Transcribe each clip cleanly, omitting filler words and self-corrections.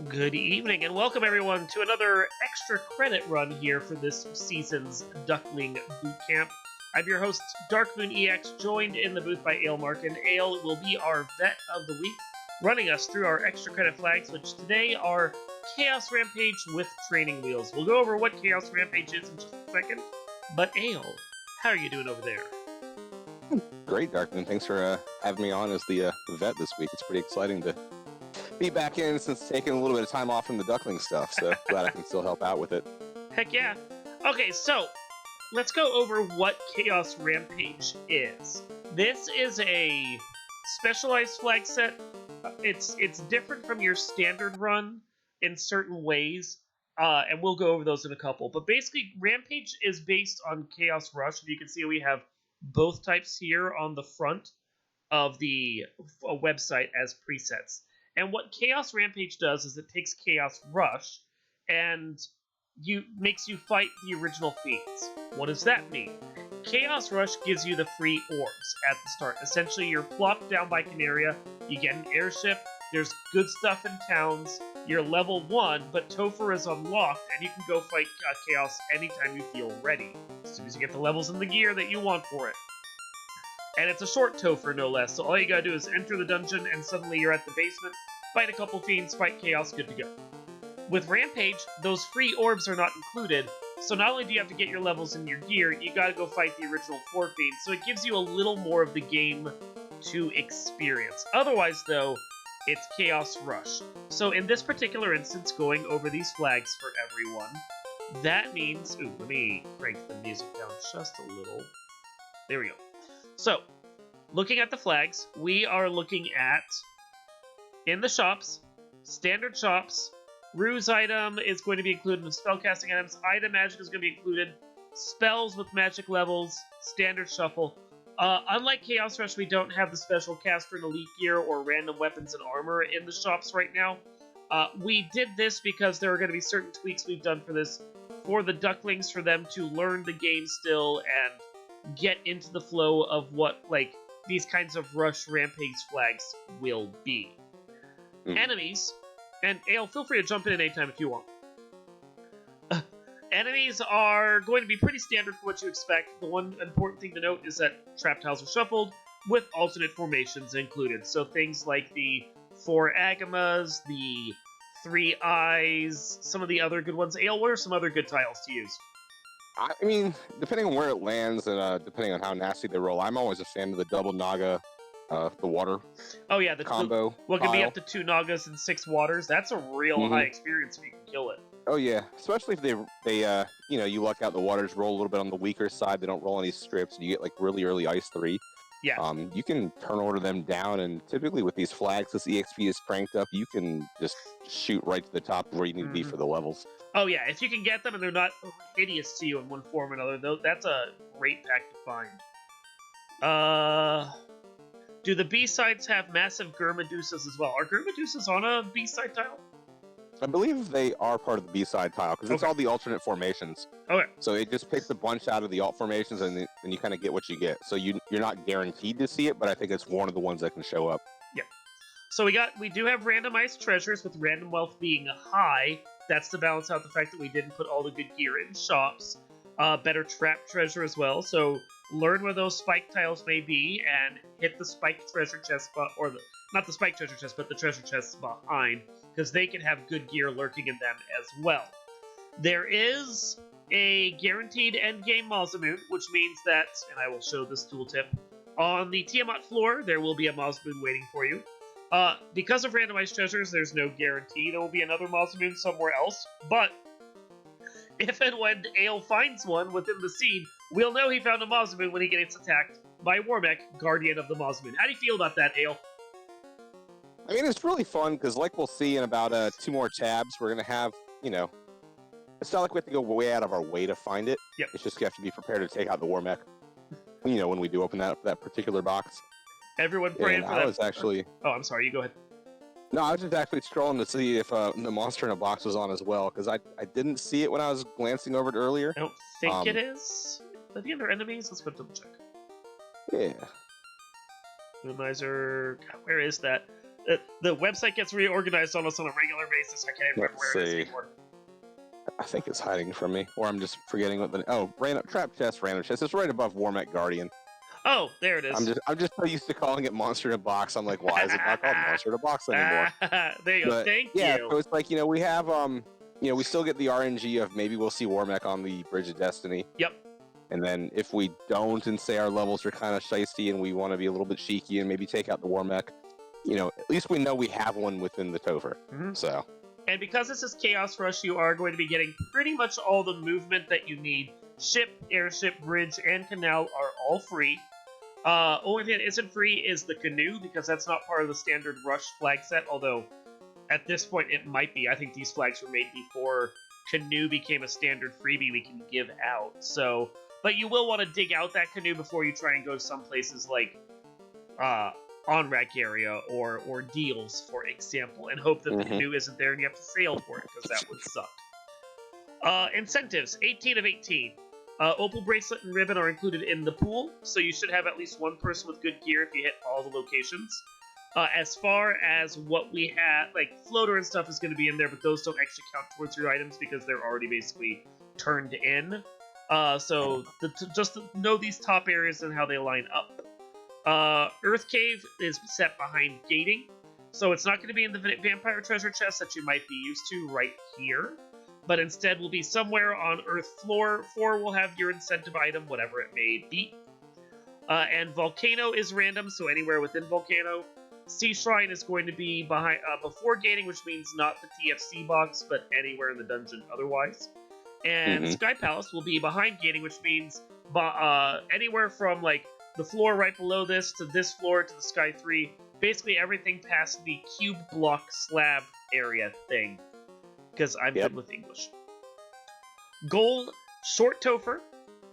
Good evening, and welcome everyone to another extra credit run here for this season's Duckling Bootcamp. I'm your host, DarkmoonEX, joined in the booth by Ale Markin. Ale will be our vet of the week, running us through our extra credit flags, which today are Chaos Rampage with training wheels. We'll go over what Chaos Rampage is in just a second, but Ale, how are you doing over there? Great, Darkman. Thanks for having me on as the vet this week. It's pretty exciting to be back in since taking a little bit of time off from the Duckling stuff, so glad I can still help out with it. Heck yeah. Okay, so let's go over what Chaos Rampage is. This is a specialized flag set. It's different from your standard run in certain ways, and we'll go over those in a couple. But basically, Rampage is based on Chaos Rush, and you can see we have both types here on the front of the website as presets. And what Chaos Rampage does is it takes Chaos Rush and makes you fight the original fiends. What does that mean? Chaos Rush gives you the free orbs at the start. Essentially, you're plopped down by Canaria, you get an airship, there's good stuff in towns, you're level 1, but Topher is unlocked, and you can go fight Chaos anytime you feel ready, as soon as you get the levels and the gear that you want for it. And it's a short Topher, no less, so all you gotta do is enter the dungeon, and suddenly you're at the basement, fight a couple fiends, fight Chaos, good to go. With Rampage, those free orbs are not included, so not only do you have to get your levels and your gear, you gotta go fight the original 4 fiends, so it gives you a little more of the game to experience. Otherwise, though, it's Chaos Rush. So in this particular instance, going over these flags for everyone, that means... Ooh, let me crank the music down just a little. There we go. So, looking at the flags, we are looking at, in the shops, standard shops, Ruse item is going to be included with spellcasting items, item magic is going to be included, spells with magic levels, standard shuffle. Unlike Chaos Rush, we don't have the special caster and elite gear or random weapons and armor in the shops right now. We did this because there are going to be certain tweaks we've done for this, for the Ducklings, for them to learn the game still and get into the flow of what, these kinds of Rush Rampage flags will be. Enemies, and Ale, feel free to jump in anytime if you want. Enemies are going to be pretty standard for what you expect. The one important thing to note is that trap tiles are shuffled with alternate formations included. So things like the 4 Agamas, the 3 Eyes, some of the other good ones. Ale, what are some other good tiles to use? I mean, depending on where it lands and depending on how nasty they roll, I'm always a fan of the double Naga, the water. Oh yeah, the combo. What can be up to 2 Nagas and 6 waters? That's a real high experience if you can kill it. Oh yeah, especially if they you luck out the waters, roll a little bit on the weaker side, they don't roll any strips, and you get really early Ice 3. Yeah. You can turn order them down, and typically with these flags, this EXP is cranked up, you can just shoot right to the top where you need to be for the levels. Oh yeah, if you can get them and they're not hideous to you in one form or another, that's a great pack to find. Do the B-sides have massive Gurmadusas as well? Are Gurmadusas on a B-side tile? I believe they are part of the B-side tile, because it's all the alternate formations. Okay. So it just picks a bunch out of the alt formations, and you kind of get what you get. So you're not guaranteed to see it, but I think it's one of the ones that can show up. Yeah. So we do have randomized treasures, with random wealth being high. That's to balance out the fact that we didn't put all the good gear in shops. Better trap treasure as well, so learn where those spike tiles may be, and hit the spiked treasure chest, not the spiked treasure chest, but the treasure chests behind, because they can have good gear lurking in them as well. There is a guaranteed endgame Mazamoon, which means that, and I will show this tooltip, on the Tiamat floor, there will be a Mazamoon waiting for you. Because of randomized treasures, there's no guarantee there will be another Mazamoon somewhere else, but if and when Ale finds one within the scene, we'll know he found a Mazamoon when he gets attacked by Warmech, Guardian of the Mazamoon. How do you feel about that, Ale? I mean, it's really fun, because like we'll see in about 2 more tabs, we're going to have, it's not like we have to go way out of our way to find it. Yep. It's just you have to be prepared to take out the Warmech, when we do open that particular box. Everyone praying for that. I was actually... Oh, I'm sorry, you go ahead. No, I was just actually scrolling to see if the monster in a box was on as well, because I didn't see it when I was glancing over it earlier. I don't think it is. Are the other enemies? Let's go double check. Yeah. Minimizer... God, where is that? The website gets reorganized almost on a regular basis. I can't even remember Let's where it is see. anymore. I think it's hiding from me, or I'm just forgetting what the random trap chest, random chest. It's right above Warmech Guardian. Oh, there it is. I'm just so used to calling it Monster in a Box. I'm like, why is it not called Monster in a Box anymore? There you go. But Thank yeah, you. so it's like, we have we still get the RNG of maybe we'll see Warmech on the Bridge of Destiny. Yep. And then if we don't and say our levels are kind of shisty and we want to be a little bit cheeky and maybe take out the Warmech, at least we know we have one within the Topher. Mm-hmm. So. And because this is Chaos Rush, you are going to be getting pretty much all the movement that you need. Ship, airship, bridge, and canal are all free. Only thing that isn't free is the canoe, because that's not part of the standard Rush flag set, although at this point it might be. I think these flags were made before canoe became a standard freebie we can give out. So, but you will want to dig out that canoe before you try and go some places like on-rack area or deals, for example, and hope that the canoe isn't there and you have to sail for it, because that would suck. Incentives, 18 of 18. Opal Bracelet and Ribbon are included in the pool, so you should have at least one person with good gear if you hit all the locations. As far as what we have, like Floater and stuff is going to be in there, but those don't actually count towards your items because they're already basically turned in. So just to know these top areas and how they line up. Earth Cave is set behind gating, so it's not going to be in the Vampire Treasure Chest that you might be used to right here, but instead will be somewhere on Earth Floor. 4 will have your incentive item, whatever it may be. And Volcano is random, so anywhere within Volcano. Sea Shrine is going to be behind before gating, which means not the TFC box, but anywhere in the dungeon otherwise. And Sky Palace will be behind gating, which means anywhere from like the floor right below this to this floor to the Sky 3. Basically everything past the cube block slab area thing. Because I'm good with English. Gold, short Topher.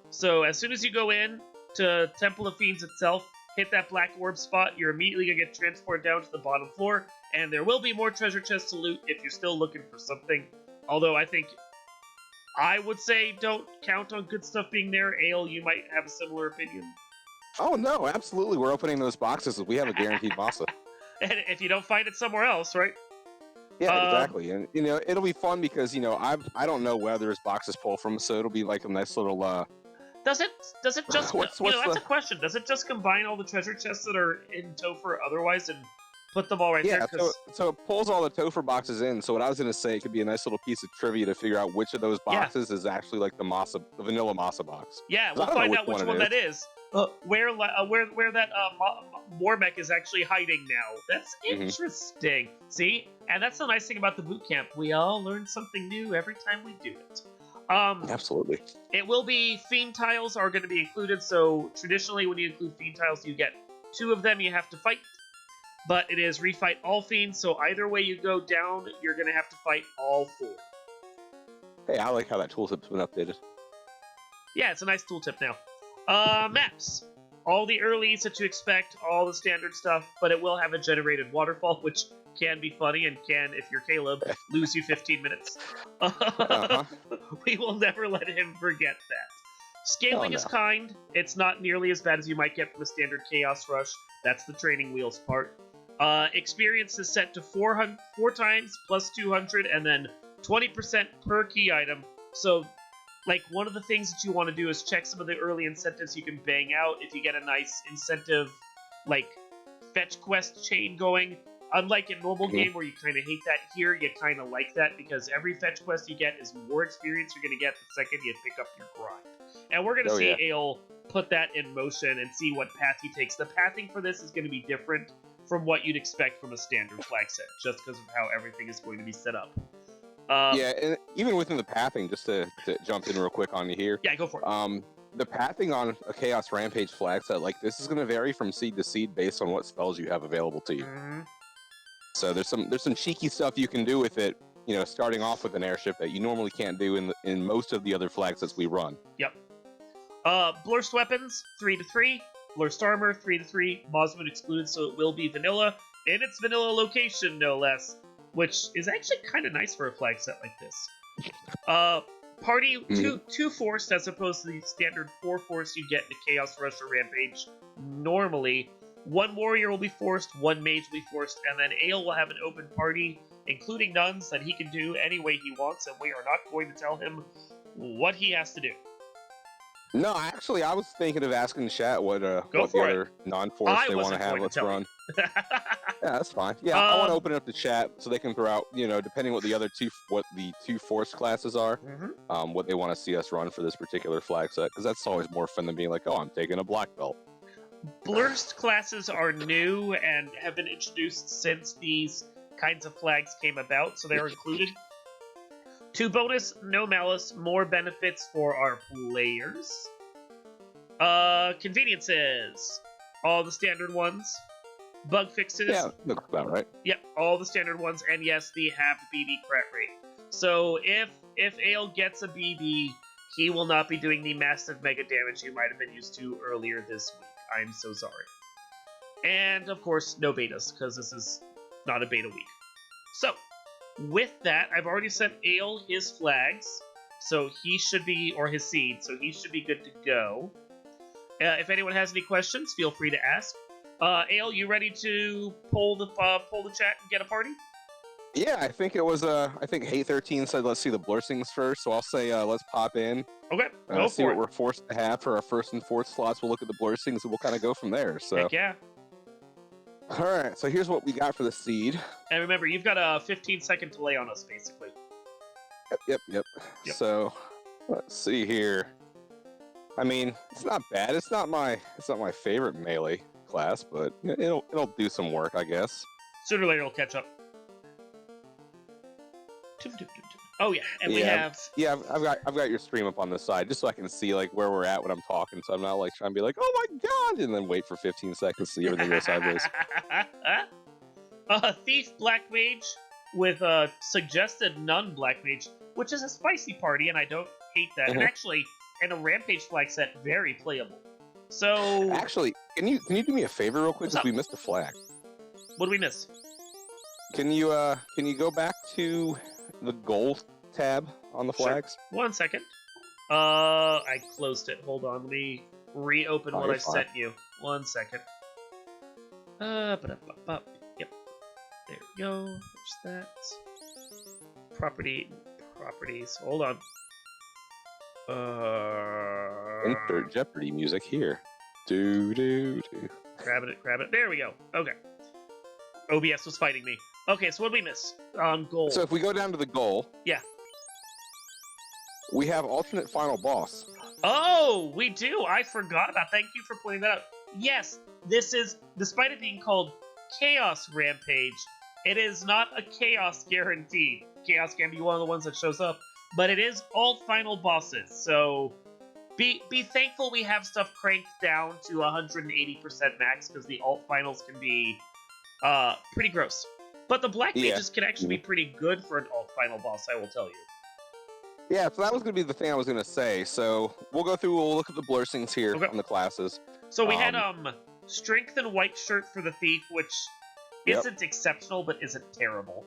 So as soon as you go in to Temple of Fiends itself, hit that black orb spot, you're immediately going to get transported down to the bottom floor, and there will be more treasure chests to loot if you're still looking for something. Although I would say don't count on good stuff being there. Ale, you might have a similar opinion. Oh no, absolutely. We're opening those boxes. We have a guaranteed massa. And if you don't find it somewhere else, right? Yeah, exactly. And it'll be fun because I don't know where there's boxes pull from, so it'll be like a nice little. Does it just what's that's a question. Does it just combine all the treasure chests that are in Topher otherwise and put them all right there? So it pulls all the Topher boxes in. So what I was gonna say, it could be a nice little piece of trivia to figure out which of those boxes is actually like the vanilla massa box. Yeah, we'll find out which one that is. Where that Warmech is actually hiding now. That's interesting. See, and that's the nice thing about the boot camp. We all learn something new every time we do it. Absolutely. It will be Fiend tiles are going to be included. So traditionally, when you include Fiend tiles, you get 2 of them you have to fight. But it is refight all Fiends. So either way you go down, you're going to have to fight all 4. Hey, I like how that tooltip's been updated. Yeah, it's a nice tooltip now. Maps. All the earlies that you expect, all the standard stuff, but it will have a generated waterfall, which can be funny and can, if you're Caleb, lose you 15 minutes. We will never let him forget that. Scaling is kind. It's not nearly as bad as you might get from a standard Chaos Rush. That's the training wheels part. Experience is set to 4 times plus 200, and then 20% per key item. So, like, one of the things that you want to do is check some of the early incentives you can bang out. If you get a nice incentive, like, fetch quest chain going, unlike in normal game where you kind of hate that, here you kind of like that, because every fetch quest you get is more experience you're going to get the second you pick up your grind. And we're going to see Ale put that in motion and see what path he takes. The pathing for this is going to be different from what you'd expect from a standard flag set, just because of how everything is going to be set up. And even within the pathing, just to jump in real quick on you here. Yeah, go for it. The pathing on a Chaos Rampage flag set like this is going to vary from seed to seed based on what spells you have available to you. So there's some cheeky stuff you can do with it, starting off with an airship that you normally can't do in most of the other flag sets we run. Yep. Blurst weapons, 3-3. Blurst armor, 3-3. Mosman excluded, so it will be vanilla. In its vanilla location, no less. Which is actually kind of nice for a flag set like this. Party 2 forced as opposed to the standard 4 force you get in a Chaos Rush or Rampage normally. 1 warrior will be forced, 1 mage will be forced, and then Ale will have an open party, including nuns, that he can do any way he wants, and we are not going to tell him what he has to do. No, actually, I was thinking of asking the chat what the other non-force they want to have us run. Yeah, that's fine. Yeah, I want to open up the chat so they can throw out, depending what the two force classes are, what they want to see us run for this particular flag set, because that's always more fun than being like, oh, I'm taking a black belt. Blurst classes are new and have been introduced since these kinds of flags came about, so they're included. 2 bonus, no malice, more benefits for our players. Conveniences, all the standard ones. Bug fixes. Yeah, looks about right. Yep, all the standard ones, and yes, the halved BB crit rate. So if Ale gets a BB, he will not be doing the massive mega damage he might have been used to earlier this week. I'm so sorry. And of course, no betas, because this is not a beta week. So, with that, I've already sent Ale his flags, so he should be, or his seed, so he should be good to go. If anyone has any questions, feel free to ask. Ale, you ready to pull the chat and get a party? Yeah, I think it was. I think Hey13 said let's see the Blursings first, so I'll say let's pop in. Okay, go see what we're forced to have for our first and fourth slots. We'll look at the Blursings and we'll kind of go from there. So. Heck yeah. All right, so here's what we got for the seed. And remember, you've got a 15-second delay on us, basically. Yep. So, let's see here. I mean, it's not bad. It's not my favorite melee class, but it'll do some work, I guess. Sooner or later, it'll catch up. Oh yeah, and we have. Yeah, I've got your stream up on the side just so I can see like where we're at when I'm talking, so I'm not like trying to be like, oh my god, and then wait for 15 seconds to see everything go sideways. Thief Black Mage with a suggested nun Black Mage, which is a spicy party, and I don't hate that. And actually, in a Rampage flag set, very playable. So actually, can you do me a favor real quick? Because we missed a flag. What did we miss? Can you go back to the goal tab on the flags? Sure. 1 second. I closed it. Hold on. Let me reopen what I sent you. 1 second. Yep. There we go. There's that. Properties. Hold on. Insert Jeopardy music here. Do. Grab it. There we go. Okay. OBS was fighting me. Okay, so what did we miss on goal? So if we go down to the goal, yeah, we have alternate final boss. Oh, we do. I forgot about. Thank you for pointing that out. Yes, this is, despite it being called Chaos Rampage, it is not a chaos guaranteed. Chaos can be one of the ones that shows up, but it is alt final bosses. So be thankful we have stuff cranked down to 180% max, because the alt finals can be pretty gross. But the Black Mages can actually be pretty good for an alt final boss, I will tell you. Yeah, so that was going to be the thing I was going to say. So we'll look at the Blursings here on the classes. So we had Strength and White Shirt for the Thief, which isn't exceptional, but isn't terrible.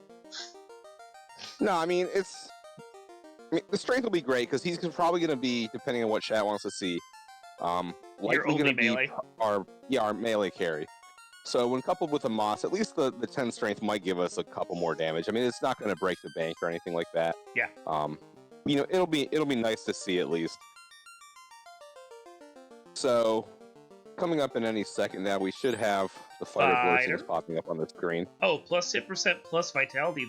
No, I mean, the Strength will be great, because he's probably going to be, depending on what chat wants to see, likely going to be our melee carry. So when coupled with a Moss, at least the 10 strength might give us a couple more damage. I mean, it's not going to break the bank or anything like that. Yeah. It'll be nice to see at least. So coming up in any second now, we should have the fighter Blursings popping up on the screen. Oh, plus hit percent, plus vitality.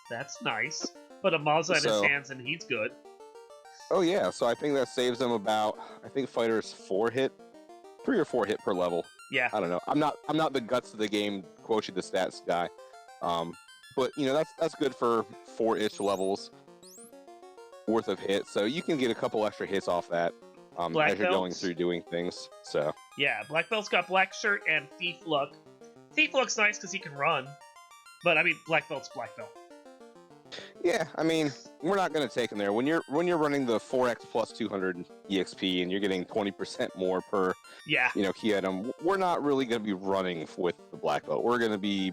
That's nice. Put a Mazza in his hands and he's good. Oh yeah, so I think that saves him about, I think fighters 3 or 4 hit per level. Yeah. I don't know. I'm not the guts of the game, quotient the stats guy. But that's good for 4-ish levels worth of hits. So you can get a couple extra hits off that as you're going through doing things. So yeah, Black Belt's got Black Shirt and Thief Luck. Thief Luck's nice because he can run. But I mean, Black Belt's Black Belt. Yeah, I mean, we're not going to take him there. When you're running the 4x plus 200 EXP and you're getting 20% more per key item, we're not really going to be running with the Black Belt. We're going to be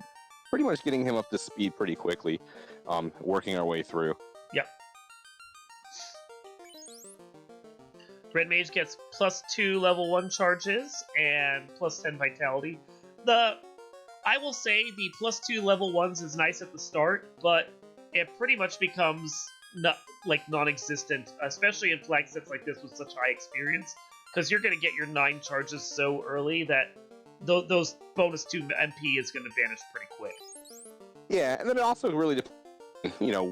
pretty much getting him up to speed pretty quickly, working our way through. Yep. Red Mage gets +2 level 1 charges and +10 vitality. I will say the +2 level 1s is nice at the start, but it pretty much becomes non-existent, especially in flag sets like this with such high experience, because you're going to get your 9 charges so early that those bonus 2 MP is going to vanish pretty quick. Yeah, and then it also really depends,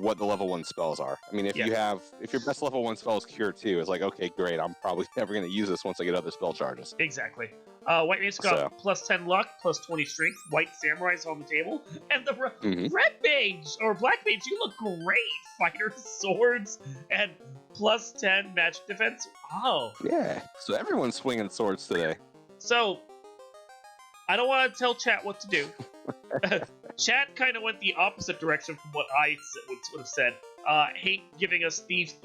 what the level 1 spells are. I mean, if your best level 1 spell is Cure 2, it's like, okay, great, I'm probably never going to use this once I get other spell charges. Exactly. White Mage got +10 luck, +20 strength, White Samurai's on the table, and the Red Mage, or Black Mage, you look great! Fighter swords, and +10 magic defense. Oh. Yeah, so everyone's swinging swords today. So, I don't want to tell chat what to do. Chat kind of went the opposite direction from what I would have said. Hate giving us thief,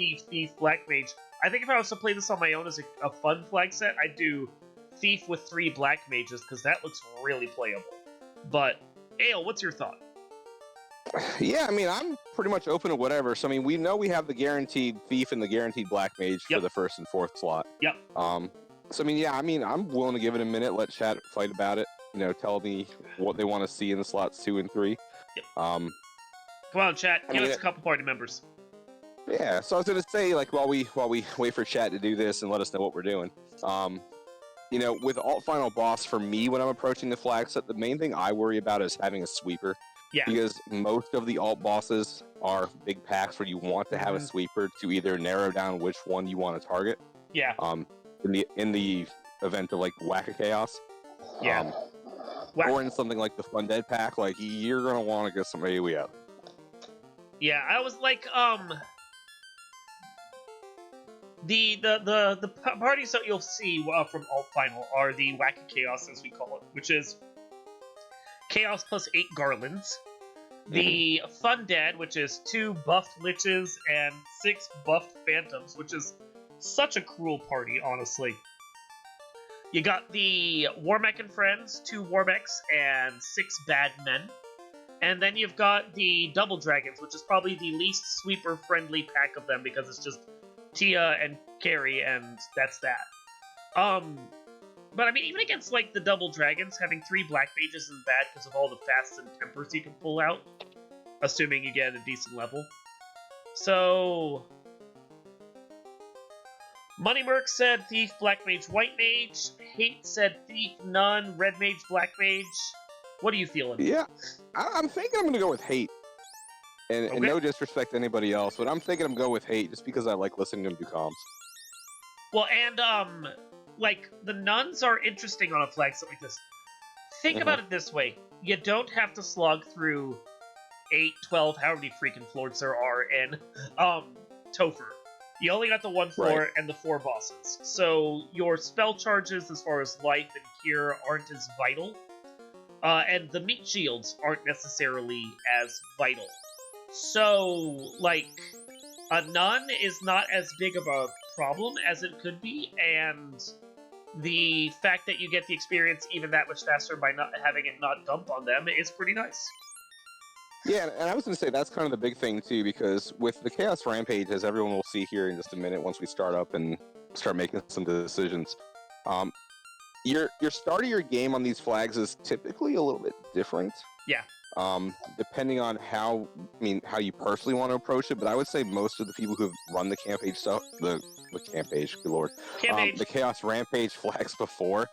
Black Mage. I think if I was to play this on my own as a fun flag set, I'd do Thief with 3 Black Mages, because that looks really playable. But, Ale, what's your thought? Yeah, I mean, I'm pretty much open to whatever. So, I mean, we know we have the guaranteed Thief and the guaranteed Black Mage for the 1st and 4th slot. Yep. So, I mean, yeah, I'm willing to give it a minute, let chat fight about it. Tell me what they want to see in the slots 2 and 3. Yep. Come on, chat. Give us a couple party members. Yeah, so I was going to say, like, while we wait for chat to do this and let us know what we're doing, with Alt Final Boss, for me, when I'm approaching the flag set, the main thing I worry about is having a sweeper. Yeah. Because most of the alt bosses are big packs where you want to have a sweeper to either narrow down which one you want to target. Yeah. In the event of, like, Whack-A-Chaos. Yeah. Or in something like the Fun Dead pack, like, you're going to want to get some AoE out. Yeah, I was like, The parties that you'll see from Alt Final are the Whack-A-Chaos, as we call it, which is Chaos plus 8 Garlands. The Fun Dead, which is 2 buffed Liches and 6 buffed Phantoms, which is such a cruel party, honestly. You got the Warmech and Friends, 2 Warmechs and 6 Bad Men. And then you've got the Double Dragons, which is probably the least sweeper-friendly pack of them, because it's just Tia and Carrie, and that's that. But I mean, even against, like, the Double Dragons, having 3 Black Mages isn't bad because of all the fasts and tempers you can pull out, assuming you get a decent level. So, Money Merc said Thief, Black Mage, White Mage. Hate said Thief, None, Red Mage, Black Mage. What are you feeling? Yeah, I'm thinking I'm going to go with Hate. And no disrespect to anybody else, but I'm thinking I'm going with Hate just because I like listening to him do comms. Well, and, like, the Nuns are interesting on a flag set like this. Think about it this way. You don't have to slog through 8, 12, however many freaking floors there are in Topher. You only got the 1 floor and the 4 bosses. So your spell charges as far as life and cure aren't as vital. And the meat shields aren't necessarily as vital. So, like, a Nun is not as big of a problem as it could be, and the fact that you get the experience even that much faster by not having it not dump on them is pretty nice. Yeah, and I was going to say that's kind of the big thing too, because with the Chaos Rampage, as everyone will see here in just a minute once we start up and start making some decisions, your start of your game on these flags is typically a little bit different. Yeah. Depending on how you personally want to approach it, but I would say most of the people who've run the Campage stuff, the Campage, good lord, the Chaos Rampage flags before,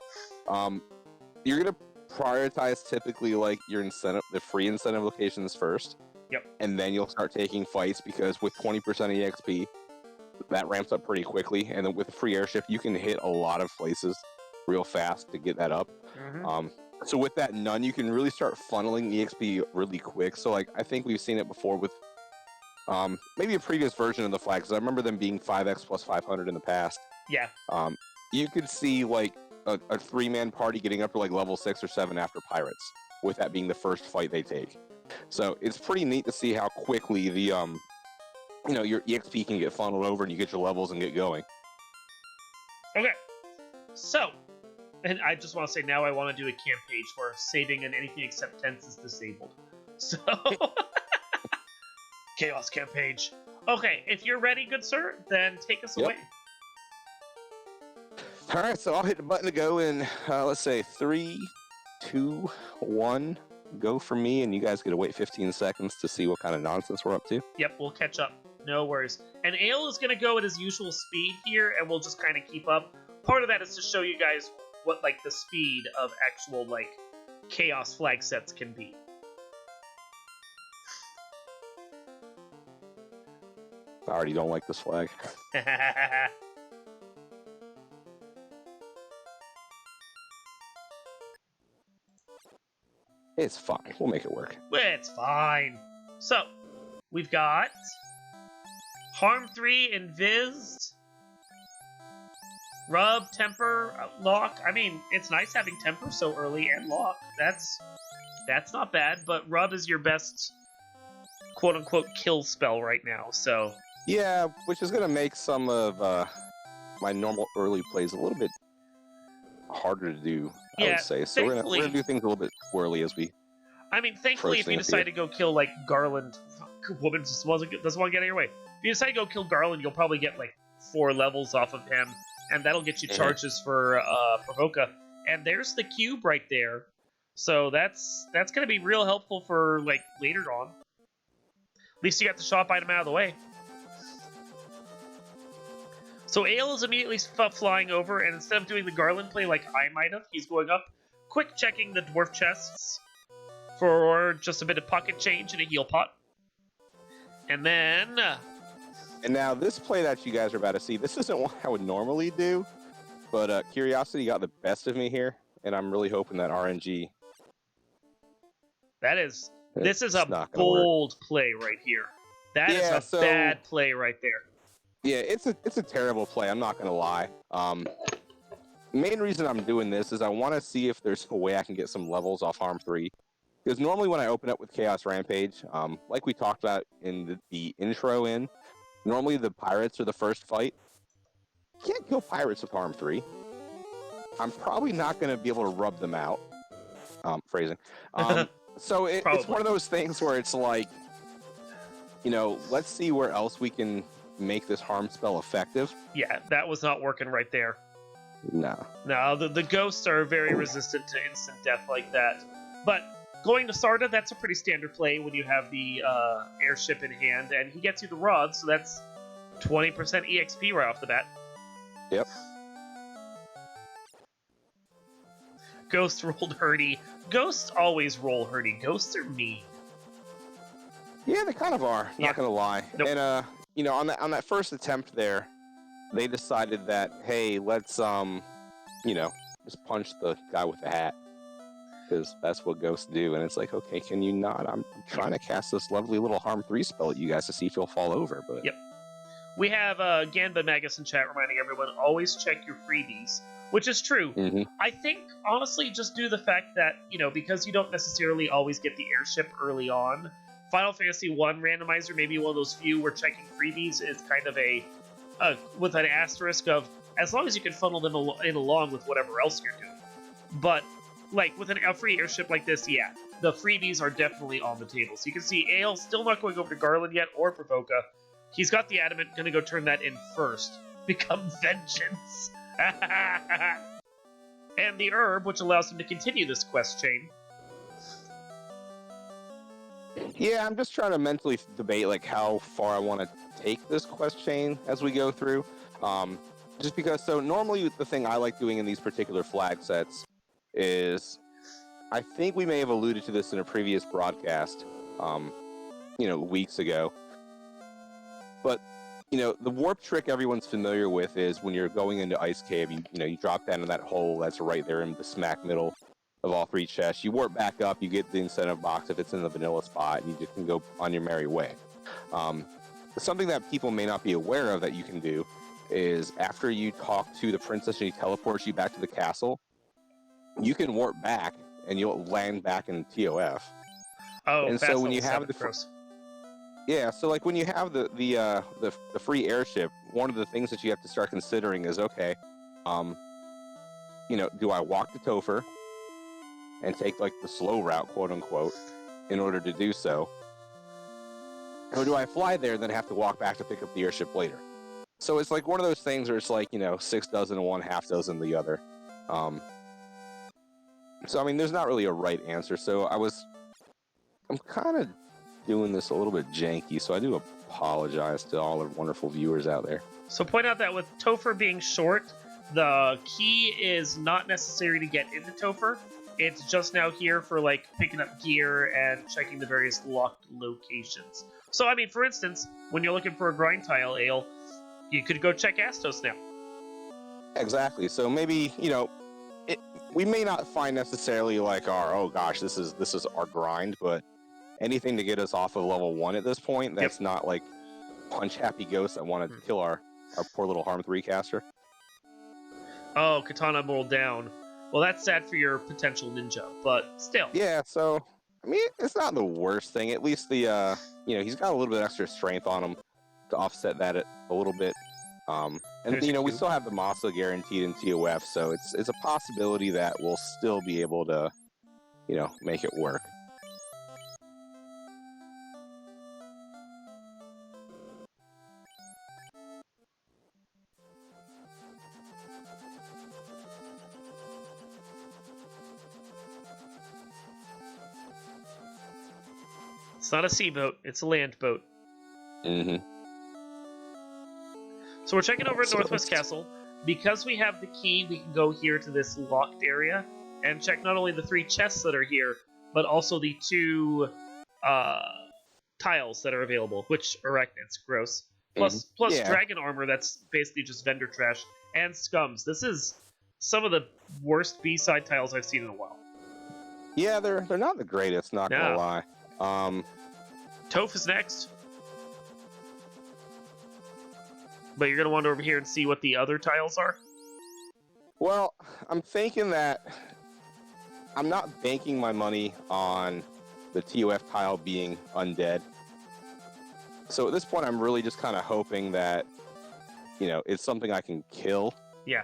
you're gonna prioritize typically like your incentive, the free incentive locations first. Yep. And then you'll start taking fights, because with 20% EXP, that ramps up pretty quickly, and then with free airship, you can hit a lot of places real fast to get that up. So with that Nun, you can really start funneling EXP really quick. So, like, I think we've seen it before with maybe a previous version of the flags. I remember them being 5x plus 500 in the past. Yeah. You could see, like, a 3-man party getting up to, like, level 6 or 7 after Pirates, with that being the first fight they take. So it's pretty neat to see how quickly the, your EXP can get funneled over and you get your levels and get going. Okay. So, and I just want to say now I want to do a camp page where saving and anything except tents is disabled. So, Chaos camp page. Okay, if you're ready, good sir, then take us away. All right, so I'll hit the button to go in, let's say 3, 2, 1, go for me, and you guys get to wait 15 seconds to see what kind of nonsense we're up to. Yep, we'll catch up. No worries. And Ale is going to go at his usual speed here, and we'll just kind of keep up. Part of that is to show you guys what, like, the speed of actual, like, Chaos flag sets can be. I already don't like this flag. It's fine. We'll make it work. It's fine. So, we've got Harm 3, Invis, Rub, Temper, Lock. I mean, it's nice having Temper so early and Lock. That's not bad, but Rub is your best quote-unquote kill spell right now, so... Yeah, which is going to make some of my normal early plays a little bit harder to do, I would say. So we're gonna do things a little bit squirrely as we... I mean, thankfully, if you decide to go kill, like, Garland... Woman just doesn't want to get in your way. If you decide to go kill Garland, you'll probably get, like, 4 levels off of him, and that'll get you charges for Provoca. And there's the cube right there. So that's going to be real helpful for, like, later on. At least you got the shop item out of the way. So Ale is immediately flying over, and instead of doing the Garland play like I might have, he's going up, quick checking the dwarf chests for just a bit of pocket change and a heal pot. And then... And now this play that you guys are about to see, this isn't what I would normally do, but Curiosity got the best of me here, and I'm really hoping that RNG... This is a bold play right here. That is a bad play right there. Yeah, it's a terrible play, I'm not going to lie. The main reason I'm doing this is I want to see if there's a way I can get some levels off Harm 3. Because normally when I open up with Chaos Rampage, like we talked about in the intro normally the pirates are the first fight. You can't kill pirates with Harm 3. I'm probably not going to be able to rub them out. Phrasing. So it's one of those things where it's like, you know, let's see where else we can make this harm spell effective. Yeah, that was not working right there. No. No, the ghosts are very resistant to instant death like that. But going to Sarda, that's a pretty standard play when you have the airship in hand, and he gets you the rod, so that's 20% EXP right off the bat. Yep. Ghost rolled hurdy. Ghosts always roll hurdy. Ghosts are mean. Yeah, they kind of are. Not gonna lie. Nope. And you know, on that first attempt there, they decided that, hey, let's you know, just punch the guy with the hat, because that's what ghosts do. And it's like, okay, can you not? I'm trying to cast this lovely little Harm 3 spell at you guys to see if you'll fall over. But yep. We have Ganba Magus in chat reminding everyone, always check your freebies, which is true. Mm-hmm. I think, honestly, just due to the fact that, you know, because you don't necessarily always get the airship early on, Final Fantasy 1 randomizer may be one of those few where checking freebies is kind of a, with an asterisk of, as long as you can funnel them in along with whatever else you're doing. But, like, with a free airship like this, yeah, the freebies are definitely on the table. So you can see Ale still not going over to Garland yet, or Provoca. He's got the Adamant, gonna go turn that in first. Become Vengeance! And the Herb, which allows him to continue this quest chain. Yeah, I'm just trying to mentally debate like how far I want to take this quest chain as we go through. Just because, so normally the thing I like doing in these particular flag sets is, I think we may have alluded to this in a previous broadcast, you know, weeks ago. But, you know, the warp trick everyone's familiar with is when you're going into Ice Cave, you know, you drop down in that hole that's right there in the smack middle of all 3 chests. You warp back up, you get the incentive box if it's in the vanilla spot, and you just can go on your merry way. Something that people may not be aware of that you can do is after you talk to the princess and she teleports you back to the castle, you can warp back and you'll land back in TOF. Oh, and so when you have the gross. Yeah, so like when you have the free airship, one of the things that you have to start considering is, okay, you know, do I walk to Topher and take like the slow route, quote unquote, in order to do so? Or do I fly there and then have to walk back to pick up the airship later? So it's like one of those things where it's like, 6 dozen and one, half dozen the other. So I mean, there's not really a right answer. So I'm kind of doing this a little bit janky, so I do apologize to all the wonderful viewers out there. So point out that with Topher being short, the key is not necessary to get into Topher. It's just now here for like picking up gear and checking the various locked locations. So I mean, for instance, when you're looking for a grind tile, Ale, you could go check Astos now. Exactly. So maybe, we may not find necessarily like our, oh gosh, this is our grind, but anything to get us off of level 1 at this point, that's not like punch happy ghosts that want to kill our poor little Harm 3 caster. Oh, Katana rolled down. Well, that's sad for your potential ninja, but still. Yeah, so, I mean, it's not the worst thing. At least the, he's got a little bit extra strength on him to offset that a little bit. And, we still have the Masa guaranteed in TOF, so it's a possibility that we'll still be able to, make it work. It's not a sea boat, it's a land boat. Mm-hmm. So we're checking over at Northwest Castle. Because we have the key, we can go here to this locked area and check not only the 3 chests that are here, but also the 2 tiles that are available, which arachnids, gross. Plus dragon armor that's basically just vendor trash, and scums. This is some of the worst B-side tiles I've seen in a while. Yeah, they're not the greatest, not gonna lie. Toph is next. But you're going to wander over here and see what the other tiles are? Well, I'm thinking that I'm not banking my money on the TOF tile being undead. So at this point, I'm really just kind of hoping that, it's something I can kill. Yeah.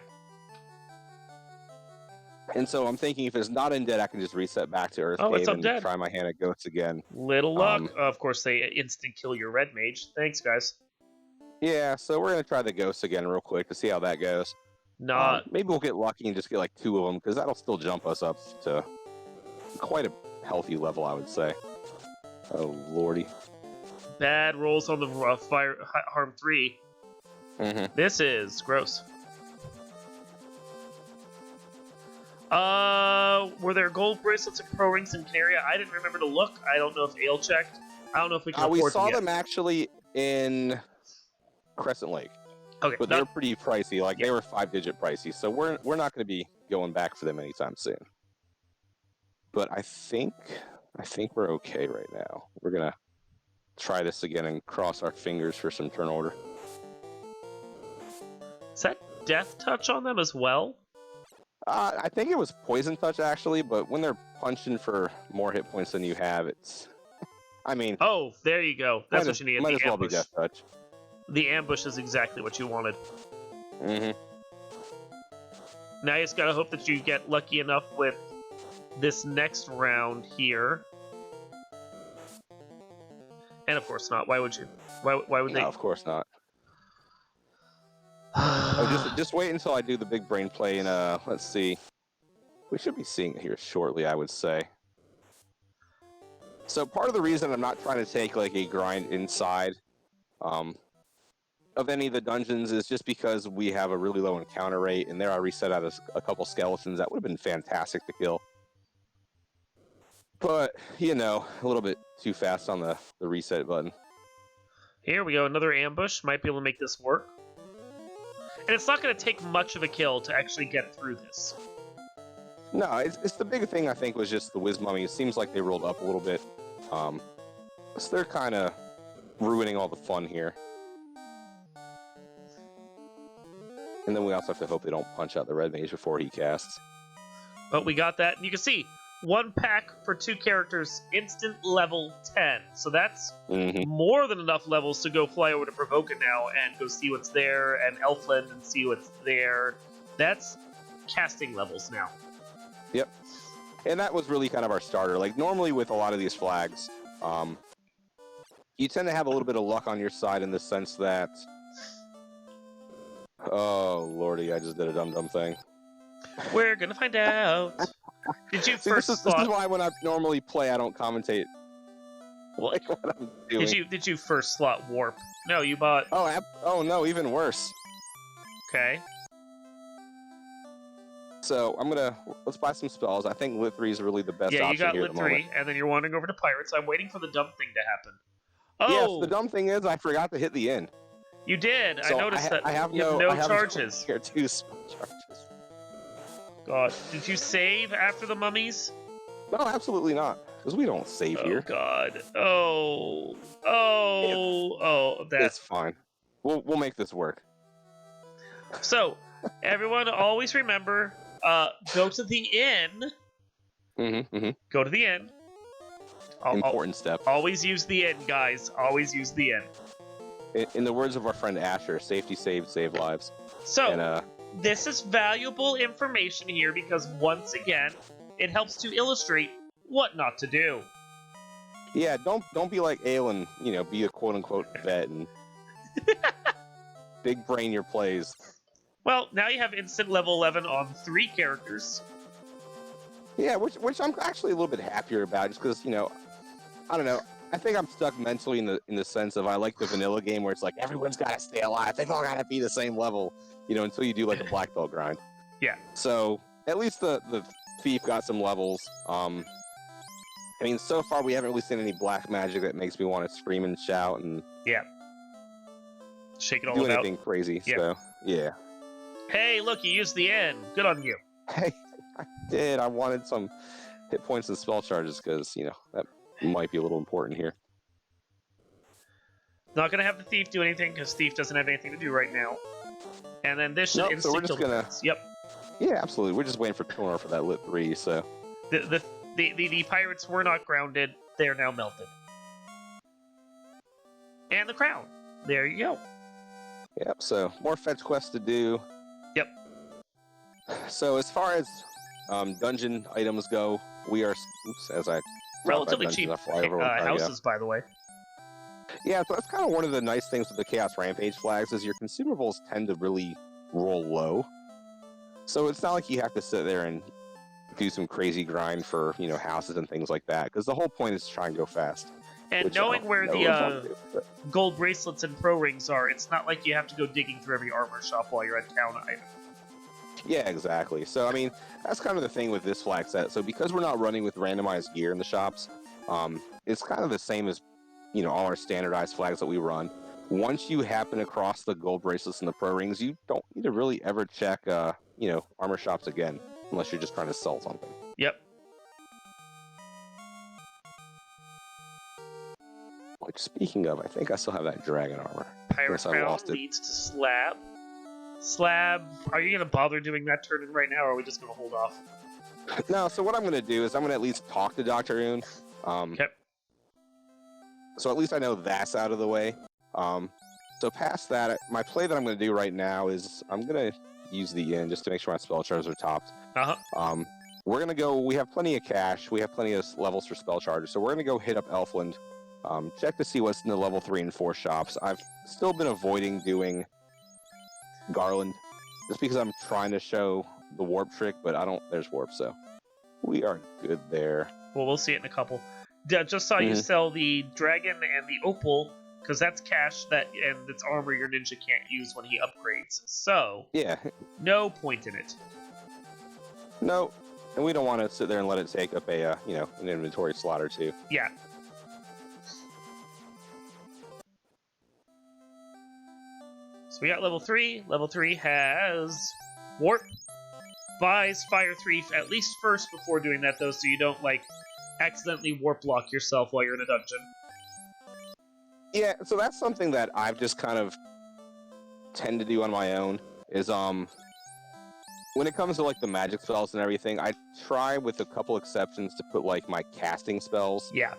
And so I'm thinking if it's not undead, I can just reset back to Earth Cave and try my hand at Goats again. Little luck. Of course, they instant kill your red mage. Thanks, guys. Yeah, so we're going to try the Ghosts again real quick to see how that goes. Maybe we'll get lucky and just get like 2 of them, because that'll still jump us up to quite a healthy level, I would say. Oh, lordy. Bad rolls on the fire Harm 3. Mm-hmm. This is gross. Were there gold bracelets and pro rings in Canaria? I didn't remember to look. I don't know if Ale checked. I don't know if we can afford them. We saw them actually in Crescent Lake. Okay, but they're pretty pricey. Like they were 5-digit pricey, so we're not going to be going back for them anytime soon. But I think we're okay right now. We're gonna try this again and cross our fingers for some turn order. Is that Death Touch on them as well? I think it was Poison Touch actually, but when they're punching for more hit points than you have, it's. I mean. Oh, there you go. That's what you need. Might as well be Death Touch. The ambush is exactly what you wanted. Mm-hmm. Now you just gotta hope that you get lucky enough with this next round here. And of course not. Why would you? Why would they? No, of course not. Just wait until I do the big brain play and let's see. We should be seeing it here shortly, I would say. So part of the reason I'm not trying to take like a grind inside of any of the dungeons is just because we have a really low encounter rate, and there I reset out a couple skeletons that would have been fantastic to kill. But, a little bit too fast on the reset button. Here we go, another ambush. Might be able to make this work. And it's not going to take much of a kill to actually get through this. No, it's the big thing, I think, was just the Wiz Mummy. It seems like they rolled up a little bit. So they're kind of ruining all the fun here. And then we also have to hope they don't punch out the red mage before he casts. But we got that. And you can see, 1 pack for 2 characters, instant level 10. So that's more than enough levels to go fly over to Provoca now and go see what's there, and Elfland and see what's there. That's casting levels now. Yep. And that was really kind of our starter. Like, normally with a lot of these flags, you tend to have a little bit of luck on your side in the sense that Oh, lordy, I just did a dumb thing. We're gonna find out. Did you See, first this slot? is why when I normally play, I don't commentate What? like what I'm doing. Did you first slot warp? No, you bought. Oh no, even worse. Okay. So let's buy some spells. I think Lit 3 is really the best Yeah, you option got here at Lit the moment. 3, and then you're wandering over to Pirates. I'm waiting for the dumb thing to happen. Yes, Oh! the dumb thing is I forgot to hit the end. You did! So I noticed that. I have you have no charges. Here, 2 spell charges. God. Did you save after the mummies? No, absolutely not. Because we don't save Oh, here. God. Oh. Oh. It's fine. We'll make this work. So, everyone always remember, go to the inn. Go to the inn. Important step. Always use the inn, guys. Always use the inn. In the words of our friend Asher, safety save lives. So, and, this is valuable information here because, once again, it helps to illustrate what not to do. Yeah, don't be like Aelin, be a quote-unquote vet and big brain your plays. Well, now you have instant level 11 on 3 characters. Yeah, which I'm actually a little bit happier about, just because, I don't know. I think I'm stuck mentally in the sense of I like the vanilla game where it's like everyone's got to stay alive. They've all got to be the same level, until you do like a black belt grind. Yeah. So at least the thief got some levels. I mean, so far we haven't really seen any black magic that makes me want to scream and shout and shake it all do about. anything crazy. Yeah. So yeah. Hey, look, you used the inn. Good on you. Hey, I did. I wanted some hit points and spell charges because that might be a little important here. Not gonna have the thief do anything because thief doesn't have anything to do right now. And then this should so we're just gonna. Yep. Yeah, absolutely. We're just waiting for Tonor for that Lit 3. So the pirates were not grounded. They are now melted. And the crown. There you go. Yep. So more fetch quests to do. Yep. So as far as dungeon items go, we are as I relatively cheap houses, by the way. Yeah, so that's kind of one of the nice things with the Chaos Rampage flags is your consumables tend to really roll low. So it's not like you have to sit there and do some crazy grind for houses and things like that, because the whole point is to try and go fast. And knowing where the gold bracelets and pro rings are, it's not like you have to go digging through every armor shop while you're at town either. Yeah, exactly. So, I mean, that's kind of the thing with this flag set. So because we're not running with randomized gear in the shops, it's kind of the same as, all our standardized flags that we run. Once you happen across the gold bracelets and the pro rings, you don't need to really ever check, armor shops again, unless you're just trying to sell something. Yep. Which, speaking of, I think I still have that dragon armor. Pirate Crown leads to Slab. Slab, are you going to bother doing that turn-in right now, or are we just going to hold off? No, so what I'm going to do is I'm going to at least talk to Dr. Oon. Okay. So at least I know that's out of the way. So past that, my play that I'm going to do right now is I'm going to use the inn just to make sure my spell charges are topped. Uh-huh. We're going to go, we have plenty of cash, we have plenty of levels for spell charges, so we're going to go hit up Elfland, check to see what's in the level 3 and 4 shops. I've still been avoiding doing Garland, just because I'm trying to show the warp trick, but there's warp, so we are good there. Well, we'll see it in a couple. Just saw you sell the dragon and the opal, because that's cash and it's armor your ninja can't use when he upgrades. So, yeah, no point in it. No, and we don't want to sit there and let it take up an inventory slot or two. Yeah. So we got level 3. Level 3 has warp. Buys Fire 3 at least first before doing that, though, so you don't, accidentally warp lock yourself while you're in a dungeon. Yeah, so that's something that I've just kind of tend to do on my own, is, when it comes to, the magic spells and everything, I try, with a couple exceptions, to put, my casting spells. Yeah.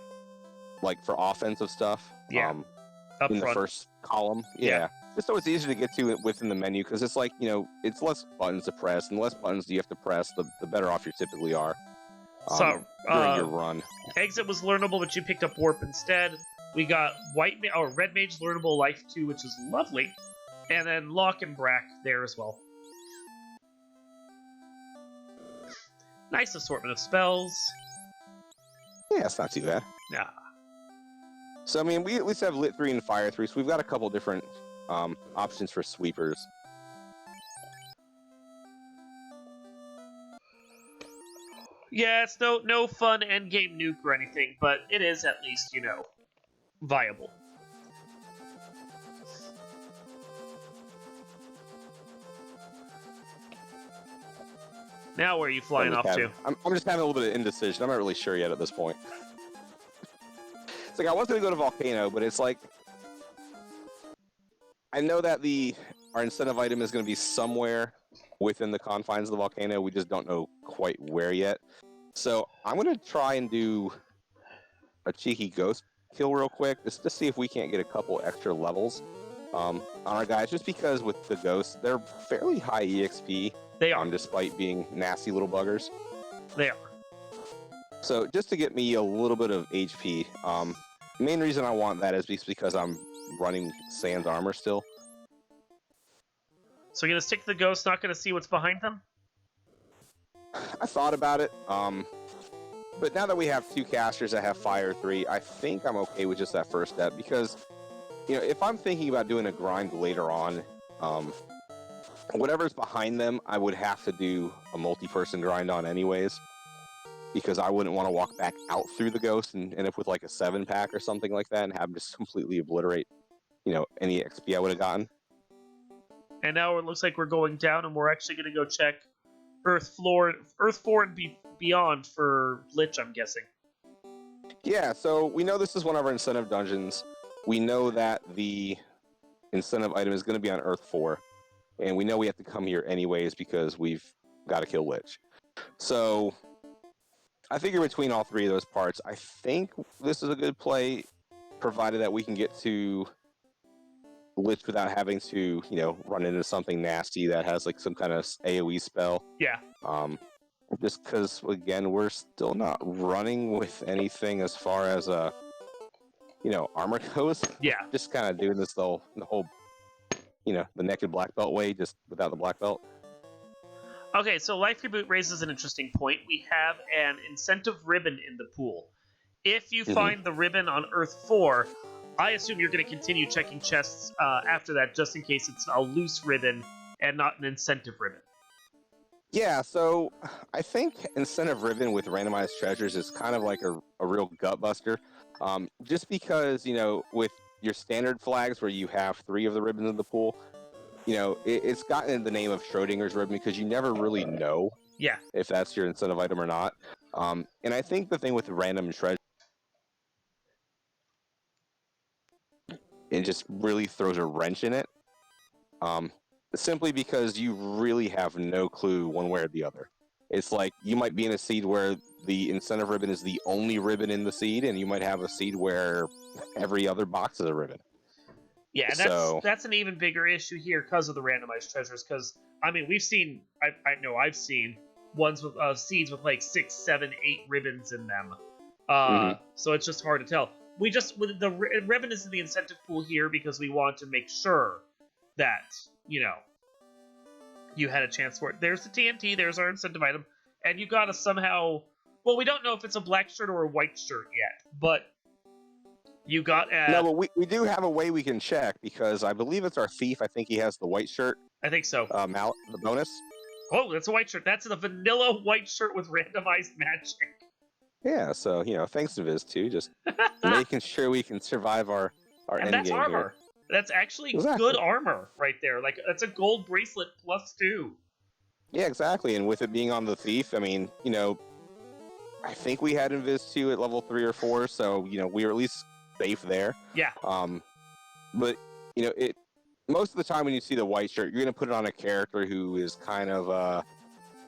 For offensive stuff. Yeah. Up in the first column. Yeah. Just so it's easy to get to it within the menu, because it's it's less buttons to press, and the less buttons you have to press, the better off you typically are. So, during your run. Exit was learnable, but you picked up warp instead. We got Red Mage learnable Life 2, which is lovely. And then Lock and Brack there as well. Nice assortment of spells. Yeah, it's not too bad. Yeah. So, I mean, we at least have Lit 3 and Fire 3, so we've got a couple different options for sweepers. Yeah, it's no fun endgame nuke or anything, but it is at least, viable. Now where are you flying off to? I'm just having a little bit of indecision. I'm not really sure yet at this point. It's like I was going to go to Volcano, but it's like I know that our incentive item is going to be somewhere within the confines of the volcano. We just don't know quite where yet. So I'm going to try and do a cheeky ghost kill real quick, just to see if we can't get a couple extra levels on our guys. Just because with the ghosts, they're fairly high EXP. They are. Despite being nasty little buggers. They are. So just to get me a little bit of HP, main reason I want that is because I'm running Sans armor still. So you're gonna stick to the ghost, not gonna see what's behind them? I thought about it, but now that we have 2 casters that have Fire 3, I think I'm okay with just that first step, because if I'm thinking about doing a grind later on, whatever's behind them, I would have to do a multi-person grind on anyways, because I wouldn't want to walk back out through the ghost and end up with like a 7-pack or something like that and have them just completely obliterate, any XP I would have gotten. And now it looks like we're going down, and we're actually going to go check Earth 4 and beyond for Lich, I'm guessing. Yeah, so we know this is one of our incentive dungeons. We know that the incentive item is going to be on Earth 4. And we know we have to come here anyways because we've got to kill Lich. So I figure between all 3 of those parts, I think this is a good play, provided that we can get to Lich without having to, run into something nasty that has like some kind of AoE spell. Yeah. Just because, again, we're still not running with anything as far as armor goes. Yeah. Just kind of doing this the whole the naked black belt way, just without the black belt. Okay, so Life Reboot raises an interesting point. We have an incentive ribbon in the pool. If you find the ribbon on Earth 4, I assume you're going to continue checking chests after that, just in case it's a loose ribbon and not an incentive ribbon. Yeah, so I think incentive ribbon with randomized treasures is kind of like a real gut buster. Just because, with your standard flags where you have 3 of the ribbons in the pool, it's gotten the name of Schrodinger's ribbon because you never really know if that's your incentive item or not. And I think the thing with the random treasure, it just really throws a wrench in it. Simply because you really have no clue one way or the other. It's like you might be in a seed where the incentive ribbon is the only ribbon in the seed, and you might have a seed where every other box is a ribbon. Yeah, that's an even bigger issue here because of the randomized treasures. Because we've seen, I've seen ones with seeds with like 6, 7, 8 ribbons in them. So it's just hard to tell. The ribbon is in the incentive pool here because we want to make sure that you had a chance for it. There's the TNT. There's our incentive item, and you gotta somehow. Well, we don't know if it's a black shirt or a white shirt yet, but you got. No, but we do have a way we can check because I believe it's our thief. I think he has the white shirt. I think so. The bonus. Oh, that's a white shirt. That's the vanilla white shirt with randomized magic. Yeah, so thanks to Viz too, just making sure we can survive our and endgame that's armor. Here. That's actually good armor right there. Like that's a gold bracelet +2. Yeah, exactly. And with it being on the thief, I think we had Invis 2 at level 3 or 4, so we were at least safe there. Yeah. But most of the time when you see the white shirt, you're gonna put it on a character who is kind of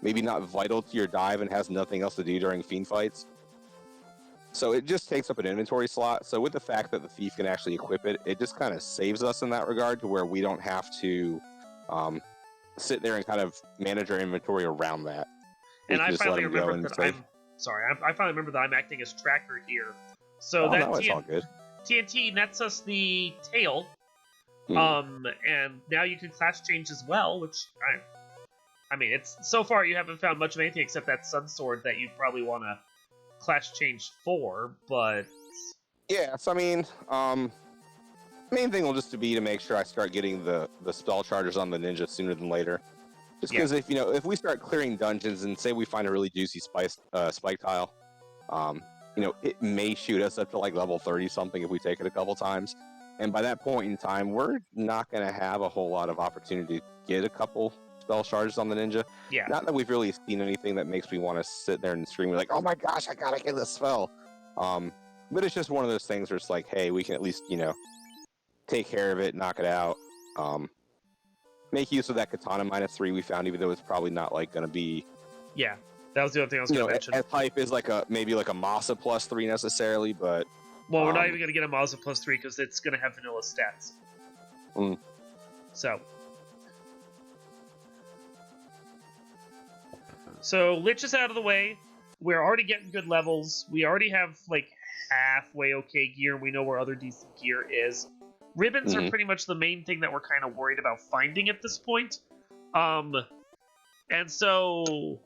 maybe not vital to your dive and has nothing else to do during fiend fights. So it just takes up an inventory slot. So with the fact that the thief can actually equip it, it just kind of saves us in that regard to where we don't have to sit there and kind of manage our inventory around that. And I finally remembered that I finally remember that I'm acting as tracker here. So it's all good. TNT nets us the tail, And now you can class change as well, which I mean, it's so far you haven't found much of anything except that sun sword that you probably want to class change for, but yeah. So I mean, main thing will just be to make sure I start getting the spell charges on the ninja sooner than later. Just because if we start clearing dungeons and say we find a really juicy spike tile, it may shoot us up to like level 30 something if we take it a couple times. And by that point in time, we're not going to have a whole lot of opportunity to get a couple spell charges on the ninja. Yeah. Not that we've really seen anything that makes me want to sit there and scream like, oh my gosh, I gotta get this spell. But it's just one of those things where it's like, hey, we can at least, take care of it, knock it out. Make use of that katana -3 we found, even though it's probably not like going to be. Yeah, that was the other thing I was going to mention. As hype is maybe like a Masa +3 necessarily, but. Well, we're not even going to get a Masa +3 because it's going to have vanilla stats. So Lich is out of the way. We're already getting good levels. We already have like halfway okay gear, and we know where other decent gear is. Ribbons are pretty much the main thing that we're kind of worried about finding at this point. And so,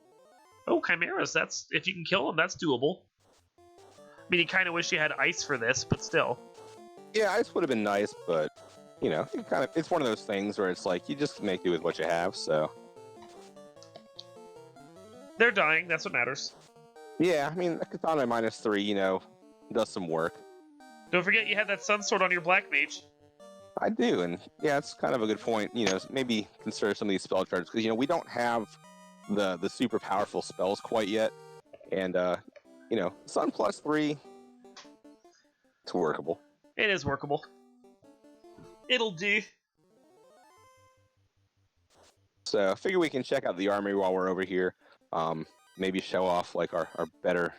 chimeras. That's if you can kill them, that's doable. I mean, you kind of wish you had ice for this, but still. Yeah, ice would have been nice, but it's one of those things where it's like you just make do with what you have. So they're dying. That's what matters. Yeah, I mean, the katana -3, does some work. Don't forget you had that sun sword on your black mage. I do, and yeah, it's kind of a good point. Maybe consider some of these spell charges because we don't have the super powerful spells quite yet, and sun +3, it's workable. It is workable. It'll do. So I figure we can check out the armory while we're over here. Maybe show off like our better.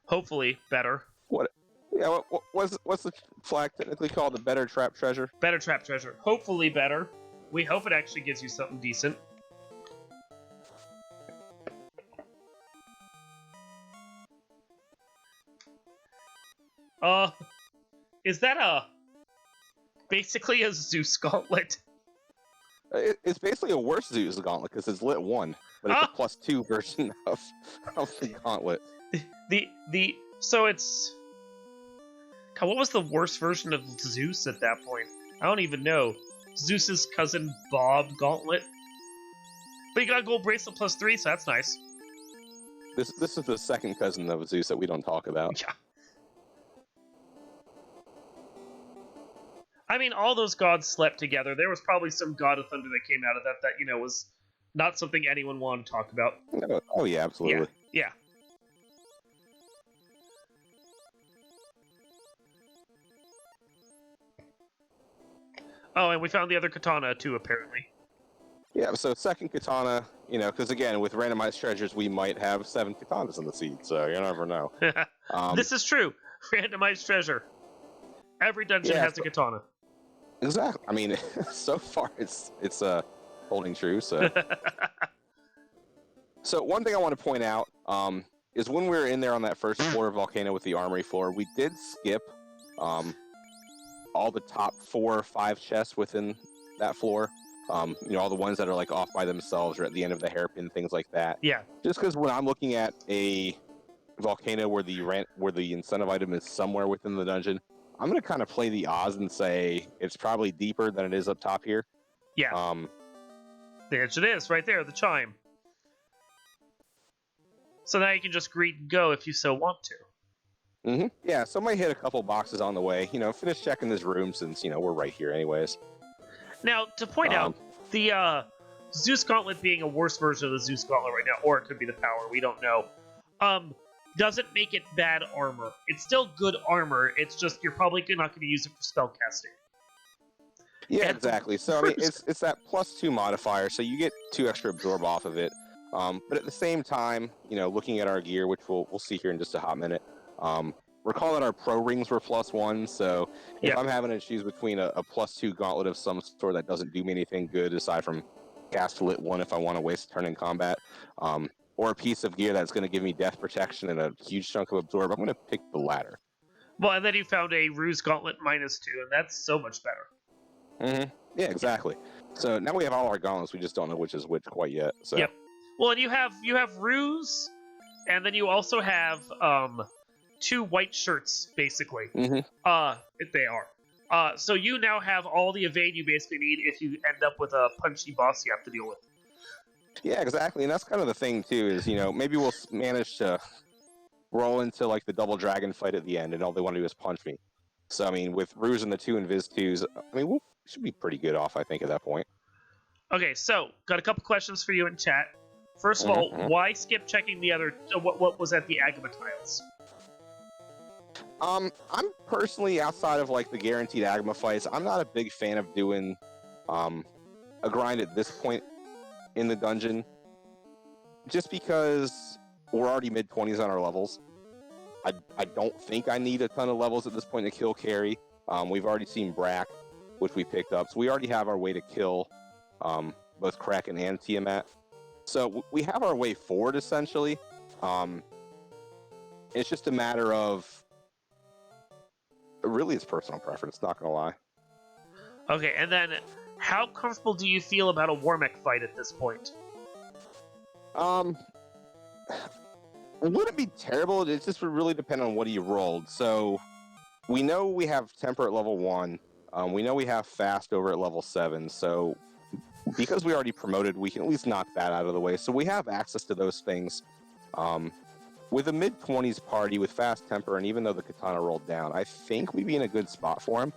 Hopefully better. What? Yeah, what's the flag technically called? The better trap treasure? Better trap treasure. Hopefully better. We hope it actually gives you something decent. Is that basically a Zeus gauntlet? It's basically a worse Zeus gauntlet because it's lit 1, but it's a +2 version of the gauntlet. So it's. God, what was the worst version of Zeus at that point? I don't even know. Zeus's cousin Bob gauntlet. But you got a gold bracelet +3, so that's nice. This is the second cousin of Zeus that we don't talk about. Yeah. I mean, all those gods slept together. There was probably some god of thunder that came out of that was not something anyone wanted to talk about. Oh yeah, absolutely. Yeah. Oh, and we found the other katana too, apparently. Yeah, so second katana, because again, with randomized treasures, we might have 7 katanas in the seed, so you never know. This is true. Randomized treasure. Every dungeon has a katana. Exactly. I mean, so far it's holding true. So, so one thing I want to point out is when we were in there on that first floor volcano with the armory floor, we did skip all the top 4 or 5 chests within that floor. All the ones that are like off by themselves or at the end of the hairpin, things like that. Yeah. Just because when I'm looking at a volcano where the incentive item is somewhere within the dungeon, I'm going to kind of play the odds and say it's probably deeper than it is up top here. Yeah. There it is, right there, the chime. So now you can just greet and go if you so want to. Yeah, so I might hit a couple boxes on the way. Finish checking this room since, we're right here anyways. Now, to point out, the Zeus Gauntlet being a worse version of the Zeus Gauntlet right now, or it could be the power, we don't know, doesn't make it bad armor. It's still good armor, it's just you're probably not going to use it for spellcasting. Yeah, exactly. So, I mean, it's that +2 modifier, so you get 2 extra absorb off of it. But at the same time, looking at our gear, which we'll see here in just a hot minute, recall that our pro rings were +1, so if I'm having to choose between a +2 gauntlet of some sort that doesn't do me anything good aside from cast lit 1 if I want to waste a turn in combat, or a piece of gear that's going to give me death protection and a huge chunk of absorb, I'm going to pick the latter. Well, and then you found a Ruse Gauntlet -2, and that's so much better. Mm-hmm. Yeah, exactly. So now we have all our gauntlets. We just don't know which is which quite yet. So. Yep. Well, and you have Ruse, and then you also have 2 white shirts basically. Mm-hmm. They are. So you now have all the evade you basically need if you end up with a punchy boss you have to deal with. Yeah, exactly. And that's kind of the thing too. Is maybe we'll manage to roll into like the double dragon fight at the end, and all they want to do is punch me. So I mean, with Ruse and the 2 Invis 2s, I mean, we should be pretty good off, I think, at that point. Okay, so got a couple questions for you in chat. First of all, why skip checking the other? What was at the Agama tiles? I'm personally, outside of like the guaranteed Agama fights, I'm not a big fan of doing a grind at this point in the dungeon, just because we're already mid-20s on our levels. I don't think I need a ton of levels at this point to kill carry. We've already seen Brack, which we picked up, so we already have our way to kill both Kraken and Tiamat. So we have our way forward, essentially. It's just a matter of, really, it's personal preference, not gonna lie. Okay, and then how comfortable do you feel about a Warmech fight at this point? It wouldn't be terrible. It just would really depend on what he rolled. So we know we have Temper at level 1. We know we have Fast over at level 7. So because we already promoted, we can at least knock that out of the way. So we have access to those things. With a mid-20s party with Fast Temper, and even though the Katana rolled down, I think we'd be in a good spot for him.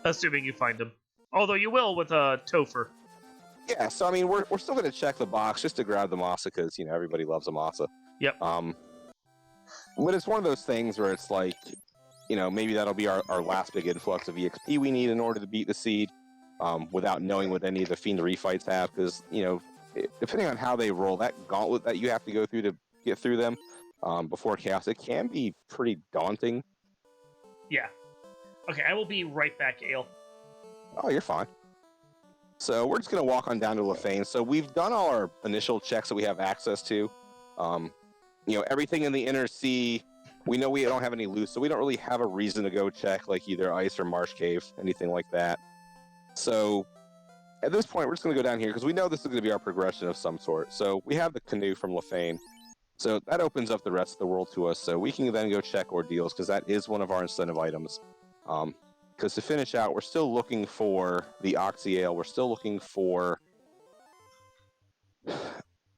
Assuming you find him. Although you will with a Topher. Yeah, so I mean, we're still going to check the box just to grab the Masa, because, everybody loves a Masa. Yep. But it's one of those things where it's like, maybe that'll be our last big influx of EXP we need in order to beat the seed, without knowing what any of the Fiend fights have, because, depending on how they roll, that gauntlet that you have to go through to get through them before Chaos, it can be pretty daunting. Yeah. Okay, I will be right back, Ale. Oh, you're fine. So we're just going to walk on down to Lefane. So we've done all our initial checks that we have access to. Everything in the Inner Sea, we know we don't have any loot, so we don't really have a reason to go check like either Ice or Marsh Cave, anything like that. So at this point, we're just going to go down here because we know this is going to be our progression of some sort. So we have the canoe from Lefane. So that opens up the rest of the world to us. So we can then go check ordeals because that is one of our incentive items. Because to finish out, we're still looking for the Oxy Ale. We're still looking for...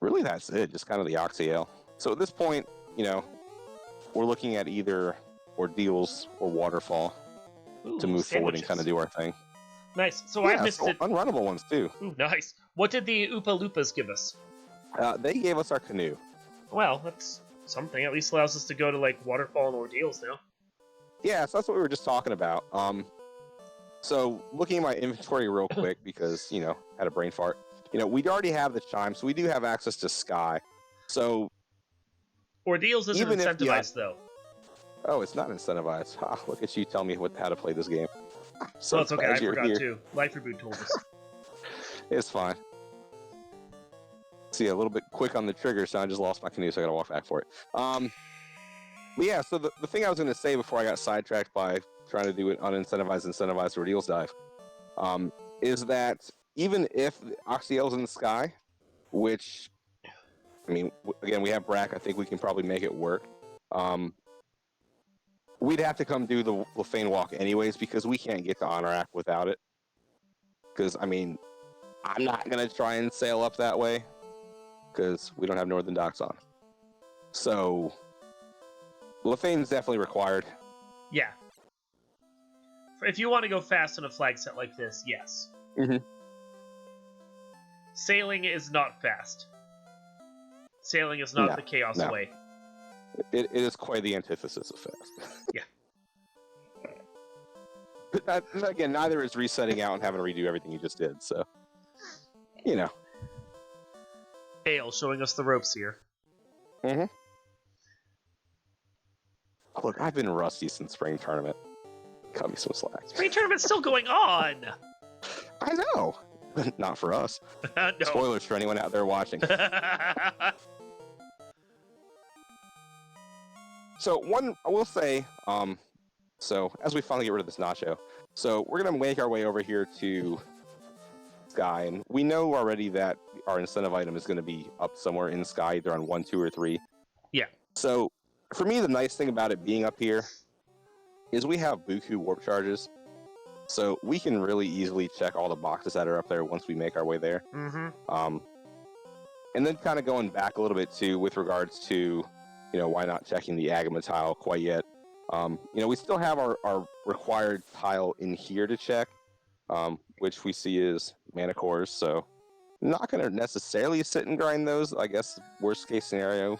Really, that's it. Just kind of the Oxy Ale. So at this point, we're looking at either ordeals or waterfall to move forward and kind of do our thing. Nice. So I missed it. Unrunnable ones, too. Ooh, nice. What did the Oopa Loopas give us? They gave us our canoe. Well, that's something. At least allows us to go to, like, waterfall and ordeals now. Yeah, so that's what we were just talking about. So looking at my inventory real quick because, had a brain fart. We'd already have the chime, so we do have access to Sky. So ordeals isn't incentivized, though. Oh, it's not incentivized. Look at you tell me how to play this game. So it's okay, I forgot too. Life Reboot told us. It's fine. See, a little bit quick on the trigger, so I just lost my canoe, so I gotta walk back for it. But yeah, so the thing I was going to say before I got sidetracked by trying to do an incentivized ordeals dive, is that even if the Oxyale's in the sky, which, I mean, again, we have Brack, I think we can probably make it work. We'd have to come do the Lefane walk anyways, because we can't get to Honorak without it. Because, I mean, I'm not going to try and sail up that way, because we don't have Northern Docks on. So... Lefane's definitely required. Yeah. If you want to go fast on a flag set like this, yes. Mm-hmm. Sailing is not fast. Sailing is not the Chaos way. It is quite the antithesis of fast. Yeah. But again, neither is resetting out and having to redo everything you just did, so... Ale showing us the ropes here. Mm-hmm. Look, I've been rusty since spring tournament. Cut me some slack. Spring tournament's still going on! I know! Not for us. No. Spoilers for anyone out there watching. So, one, I will say, So as we finally get rid of this Nacho, so we're gonna make our way over here to Sky, and we know already that our incentive item is gonna be up somewhere in Sky, either on 1, 2, or 3. Yeah. So for me, the nice thing about it being up here is we have Buku warp charges. So we can really easily check all the boxes that are up there once we make our way there. Mm-hmm. And then kind of going back a little bit too with regards to, why not checking the Agama tile quite yet. We still have our required tile in here to check, which we see is mana cores. So not going to necessarily sit and grind those. I guess worst case scenario.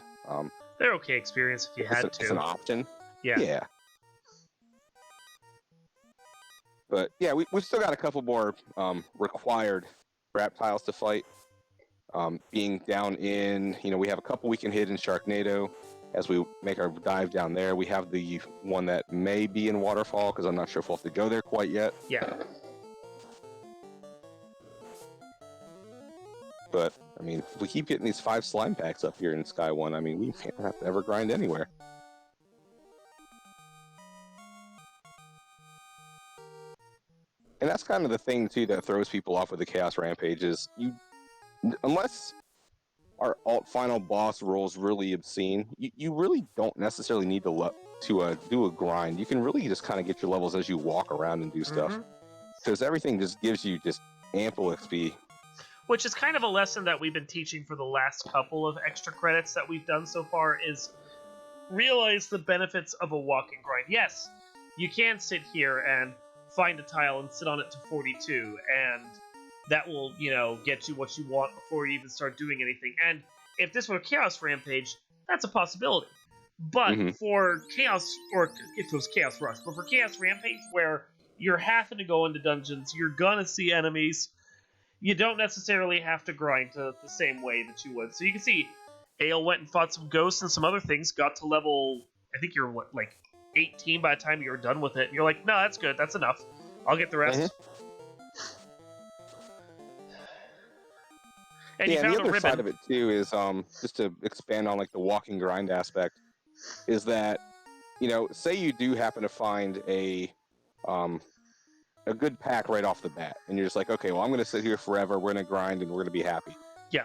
They're okay experience if you had to. It's an option. Yeah. Yeah. But yeah, we've still got a couple more required wrap tiles to fight. Being down in, we have a couple we can hit in Sharknado as we make our dive down there. We have the one that may be in Waterfall because I'm not sure if we'll have to go there quite yet. Yeah. But, if we keep getting these 5 slime packs up here in Sky 1, we can't have to ever grind anywhere. And that's kind of the thing, too, that throws people off with the Chaos Rampage is unless our final boss rolls really obscene, you really don't necessarily need to do a grind. You can really just kind of get your levels as you walk around and do stuff. Because everything just gives you just ample XP. Which is kind of a lesson that we've been teaching for the last couple of extra credits that we've done so far, is realize the benefits of a walk and grind. Yes, you can sit here and find a tile and sit on it to 42, and that will, get you what you want before you even start doing anything. And if this were Chaos Rampage, that's a possibility. But for Chaos, or if it was Chaos Rush, but for Chaos Rampage, where you're having to go into dungeons, you're gonna see enemies, you don't necessarily have to grind the same way that you would. So you can see, Ale went and fought some ghosts and some other things, got to level, I think you're, 18 by the time you're done with it, and you're like, no, that's good, that's enough. I'll get the rest. And yeah, and the other side of it too is just to expand on the walk and grind aspect, is that say you do happen to find a good pack right off the bat, and you're just like, okay, well, I'm going to sit here forever, we're going to grind, and we're going to be happy. Yeah.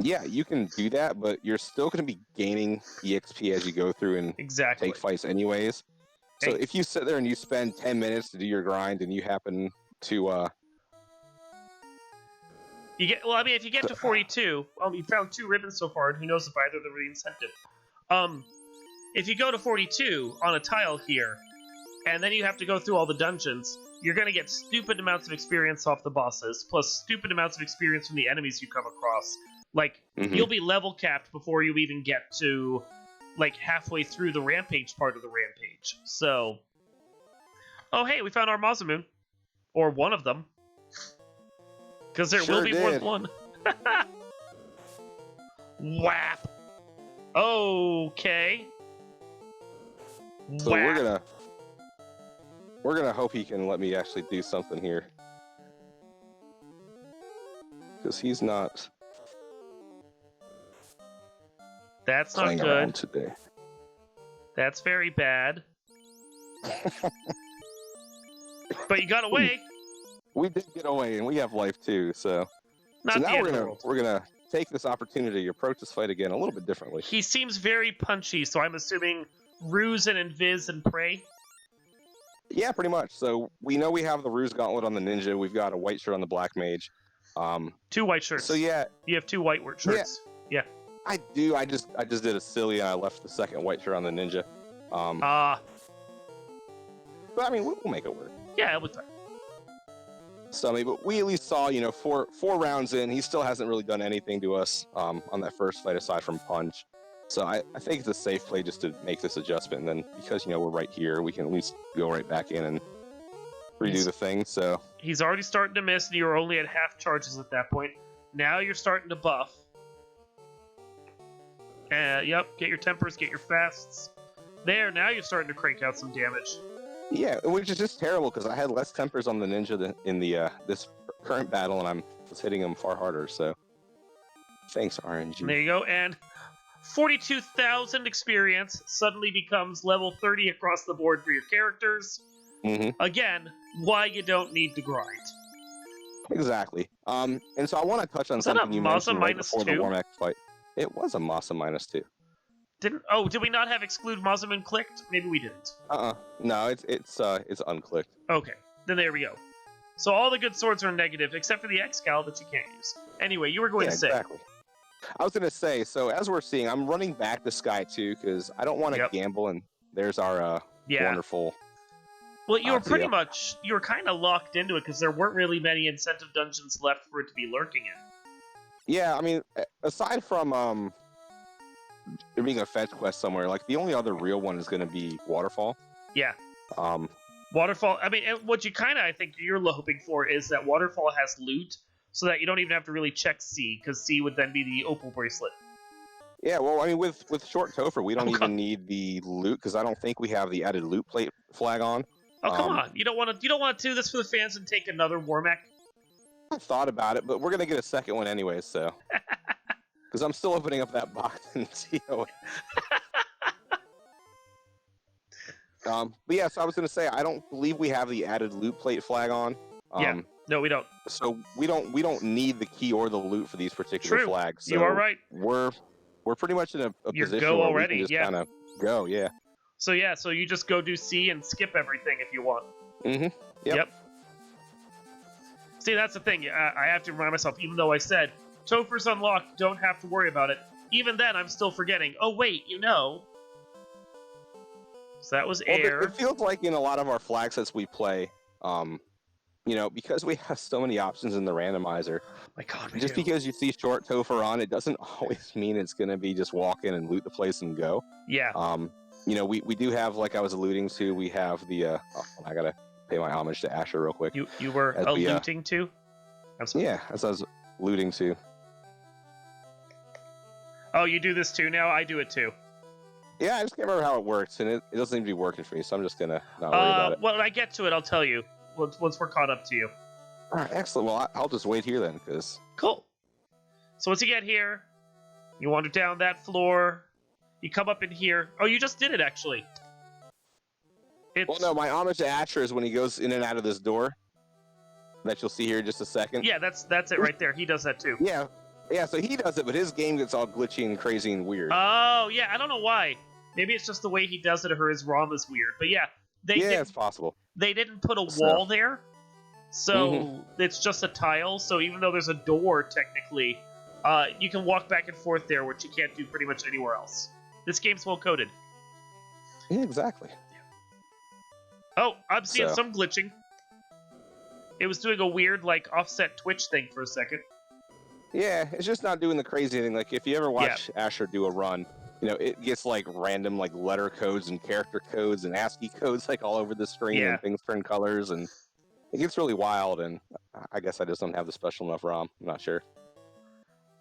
Yeah, you can do that, but you're still going to be gaining EXP as you go through and take fights anyways. So if you sit there and you spend 10 minutes to do your grind, and you happen to if you get to 42, you found 2 ribbons so far, and who knows if either of them were the incentive. If you go to 42 on a tile here, and then you have to go through all the dungeons, you're going to get stupid amounts of experience off the bosses, plus stupid amounts of experience from the enemies you come across. You'll be level capped before you even get to, halfway through the Rampage part of the Rampage. So, oh hey, we found our Mazamoon. Or one of them. Because there will be more than one. Whap! Okay. So we're gonna hope he can let me actually do something here, because he's not. That's not good today. That's very bad. But you got away. We did get away, and we have life too. So now we're gonna take this opportunity to approach this fight again a little bit differently. He seems very punchy, so I'm assuming Ruse and Invis and Prey. Yeah, pretty much. So we know we have the Ruse Gauntlet on the Ninja. We've got a white shirt on the Black Mage. 2 white shirts. So yeah, you have 2 white shirts. Yeah. I do. I just did a silly, and I left the second white shirt on the Ninja. But we'll make it work. Yeah, it was fine. So but we at least saw, 4 rounds in, he still hasn't really done anything to us on that first fight aside from punch. So I think it's a safe play just to make this adjustment, and then because we're right here, we can at least go right back in and redo the thing. So he's already starting to miss, and you're only at half charges at that point. Now you're starting to buff. Yep, get your tempers, get your fasts. There, now you're starting to crank out some damage. Yeah, which is just terrible because I had less tempers on the Ninja in the this current battle, and I was hitting him far harder. So thanks, RNG. There you go, and 42,000 experience suddenly becomes level 30 across the board for your characters. Again, why you don't need to grind. Exactly. And so I want to touch on Was that something a you Mazda mentioned right minus before the 2? Warmack fight. It was a Masa -2. Did we not have exclude Mazdaman clicked? Maybe we didn't. No, it's unclicked. Okay, then there we go. So all the good swords are negative, except for the X-Cal that you can't use. Anyway, you were going to say. Exactly. I was going to say, so as we're seeing, I'm running back to Sky 2 because I don't want to gamble, and there's our wonderful... Well, you were kind of locked into it because there weren't really many incentive dungeons left for it to be lurking in. Yeah, I mean, aside from there being a fetch quest somewhere, like the only other real one is going to be Waterfall. Yeah. Waterfall, I mean, what you kind of, I think you're hoping for is that Waterfall has loot, so that you don't even have to really check C, because C would then be the Opal Bracelet. Yeah, well, I mean, with Short Topher, we don't even need the loot, because I don't think we have the added loot plate flag on. Oh, come on. You don't want to do this for the fans and take another Warmack? I thought about it, but we're going to get a second one anyway, so... Because I'm still opening up that box and see how... But yeah, so I was going to say, I don't believe we have the added loot plate flag on. Yeah, no, we don't. So we don't need the key or the loot for these particular flags. So you are right. We're pretty much in a position go where already, we can just kind of go, yeah. So you just go do C and skip everything if you want. Yep. See, that's the thing. I have to remind myself, even though I said, Topher's unlocked, don't have to worry about it. Even then, I'm still forgetting. Oh, wait, So that was air. It feels like in a lot of our flag sets we play, because we have so many options in the randomizer. Oh my God, just because you see Short Topher on, it doesn't always mean it's going to be just walk in and loot the place and go. Yeah. We do have, like I was alluding to, we have the... I got to pay my homage to Asher real quick. You were alluding to? I'm sorry. Yeah, as I was alluding to. Oh, you do this too now? I do it too. Yeah, I just can't remember how it works, and it doesn't seem to be working for me, so I'm just going to not worry about it. When I get to it, I'll tell you, once we're caught up to you. All right, excellent. Well, I'll just wait here then, because... Cool. So once you get here, you wander down that floor, you come up in here. Oh, you just did it, actually. Well, no, my homage to Asher is when he goes in and out of this door that you'll see here in just a second. Yeah, that's it right there. He does that too. Yeah, so he does it, but his game gets all glitchy and crazy and weird. Oh, yeah, I don't know why. Maybe it's just the way he does it, or his ROM is weird. But yeah, it's possible. They didn't put a wall there, so it's just a tile. So even though there's a door, technically, you can walk back and forth there, which you can't do pretty much anywhere else. This game's well coded. Yeah, exactly. Oh, I'm seeing some glitching. It was doing a weird, offset Twitch thing for a second. Yeah, it's just not doing the crazy thing. Like, if you ever watch Asher do a run, it gets, random, letter codes and character codes and ASCII codes, all over the screen, and things turn colors, and it gets really wild, and I guess I just don't have the special enough ROM. I'm not sure.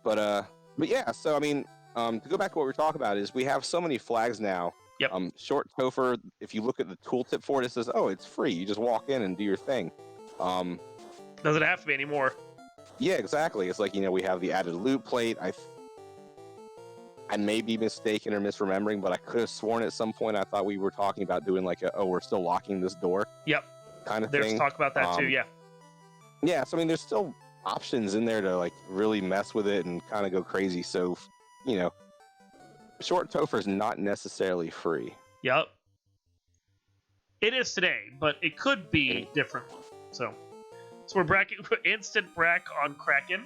But yeah, so, I mean, to go back to what we were talking about is we have so many flags now. Yep. Short Topher, if you look at the tooltip for it, it says, oh, it's free. You just walk in and do your thing. Doesn't have to be anymore. Yeah, exactly. It's we have the added loot plate. I may be mistaken or misremembering, but I could have sworn at some point I thought we were talking about doing we're still locking this door. Yep. Kind of thing. There's talk about that too, yeah. Yeah, so I mean, there's still options in there to really mess with it and kind of go crazy. So, Short Topher is not necessarily free. Yep. It is today, but it could be different. So we're instant brack on Kraken.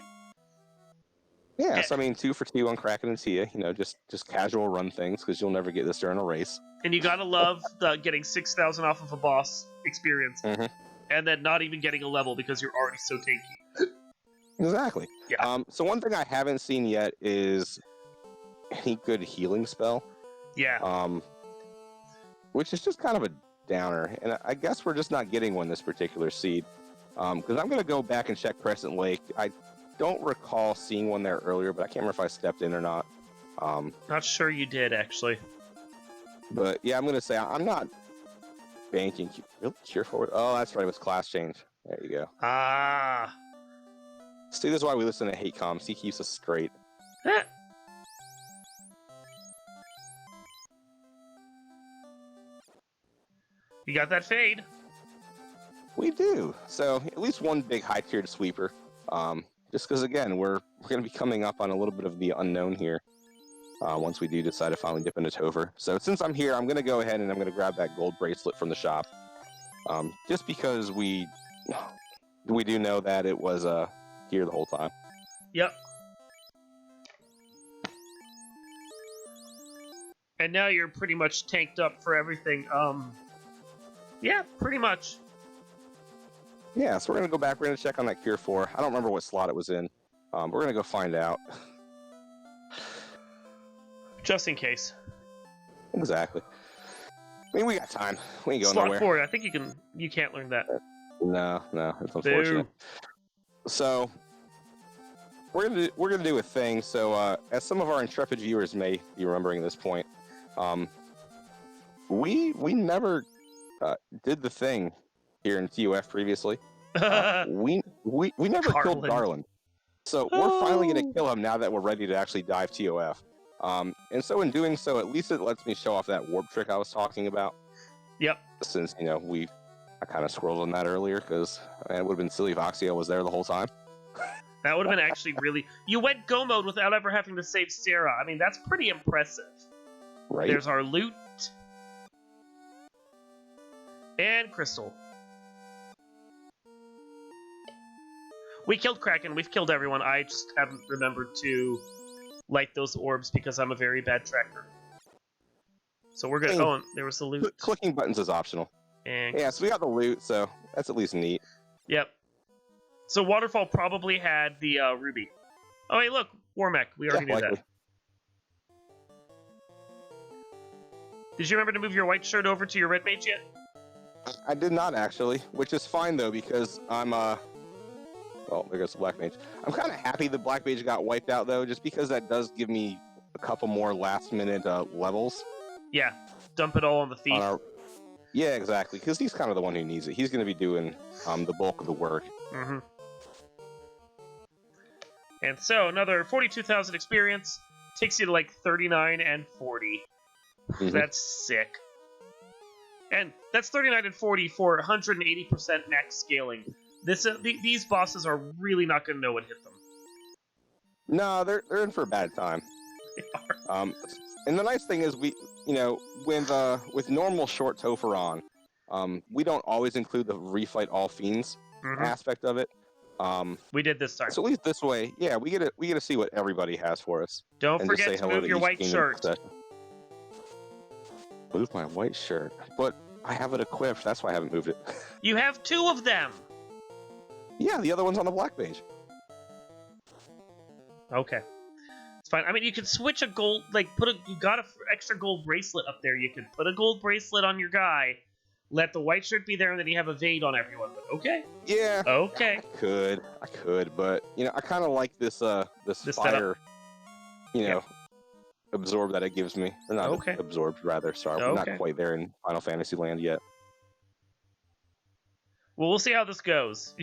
Yeah, so I mean, 2 for 2 on Kraken and Tia. Just casual run things because you'll never get this during a race. And you gotta love getting 6,000 off of a boss experience, and then not even getting a level because you're already so tanky. Exactly. Yeah. So one thing I haven't seen yet is any good healing spell. Yeah. Which is just kind of a downer, and I guess we're just not getting one this particular seed. Because I'm gonna go back and check Crescent Lake. I don't recall seeing one there earlier, but I can't remember if I stepped in or not. Not sure you did, actually. But yeah, I'm gonna say I'm not banking. Really cheer forward. Oh, that's right. It was class change. There you go. Ah. See, this is why we listen to Hate Comms. He keeps us straight. You got that fade? We do. So at least one big high-tiered sweeper. Just because, again, we're going to be coming up on a little bit of the unknown here once we do decide to finally dip into Topher. So since I'm here, I'm going to go ahead and I'm going to grab that gold bracelet from the shop. Just because we do know that it was here the whole time. Yep. And now you're pretty much tanked up for everything. Yeah, pretty much. Yeah, so we're going to go back. We're going to check on that Cure 4. I don't remember what slot it was in. We're going to go find out. Just in case. Exactly. I mean, we got time. We ain't going Slot nowhere. 4, I think you can't learn that. No, it's unfortunate. Boo. So we're gonna do a thing. So as some of our intrepid viewers may be remembering at this point, we never did the thing here in TOF previously. We never killed Garland. So we're finally gonna kill him now that we're ready to actually dive TOF. And so in doing so, at least it lets me show off that warp trick I was talking about. Yep. Since I kind of scrolled on that earlier because it would have been silly if Oxio was there the whole time. That would have been actually really... You went go mode without ever having to save Sarah. I mean, that's pretty impressive. Right. There's our loot. And Crystal. We killed Kraken. We've killed everyone. I just haven't remembered to light those orbs because I'm a very bad tracker. So we're good. Oh, there was the loot. Clicking buttons is optional. And yeah, so we got the loot, so that's at least neat. Yep. So Waterfall probably had the ruby. Oh, hey, look, Warmech. We already knew that. Did you remember to move your white shirt over to your red mage yet? I did not, actually, which is fine, though, because I'm, well, there goes the black mage. I'm kind of happy the black mage got wiped out, though, just because that does give me a couple more last-minute levels. Yeah, dump it all on the thief. Yeah, exactly, because he's kind of the one who needs it. He's going to be doing the bulk of the work. Mm-hmm. And so, another 42,000 experience takes you to, like, 39 and 40. Mm-hmm. That's sick. And that's 39 and 40 for 180% max scaling. These bosses are really not going to know what hit them. No, they're in for a bad time. They are. And the nice thing is with normal short Topher on, we don't always include the refight all fiends aspect of it. We did this time. So at least this way, yeah, we get to see what everybody has for us. Don't forget to move your white shirt. Move my white shirt, but I have it equipped. That's why I haven't moved it. You have 2 of them. Yeah, the other one's on the black page. Okay, it's fine. I mean, you could switch a gold, like you got an extra gold bracelet up there. You could put a gold bracelet on your guy, let the white shirt be there, and then you have a Vade on everyone. But okay. Yeah. Okay. I could, but I kind of like this fire, absorb that it gives me. Or not absorbed, rather. Sorry, we're not quite there in Final Fantasy Land yet. Well, we'll see how this goes.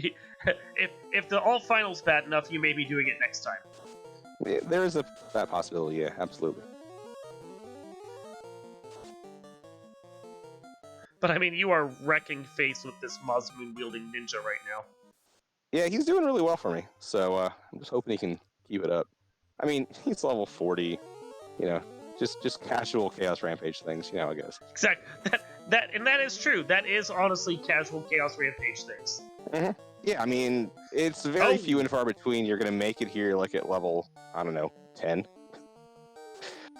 If the all finals bad enough, you may be doing it next time. Yeah, there is that possibility. Yeah, absolutely. But I mean, you are wrecking face with this Mazmoon wielding ninja right now. Yeah, he's doing really well for me. So I'm just hoping he can keep it up. I mean, he's level 40. Just casual Chaos Rampage things. You know how it goes. Exactly. That is true. That is honestly casual Chaos Rampage things. Mm-hmm. Yeah, I mean, it's very few and far between you're going to make it here, like, at level, I don't know, 10.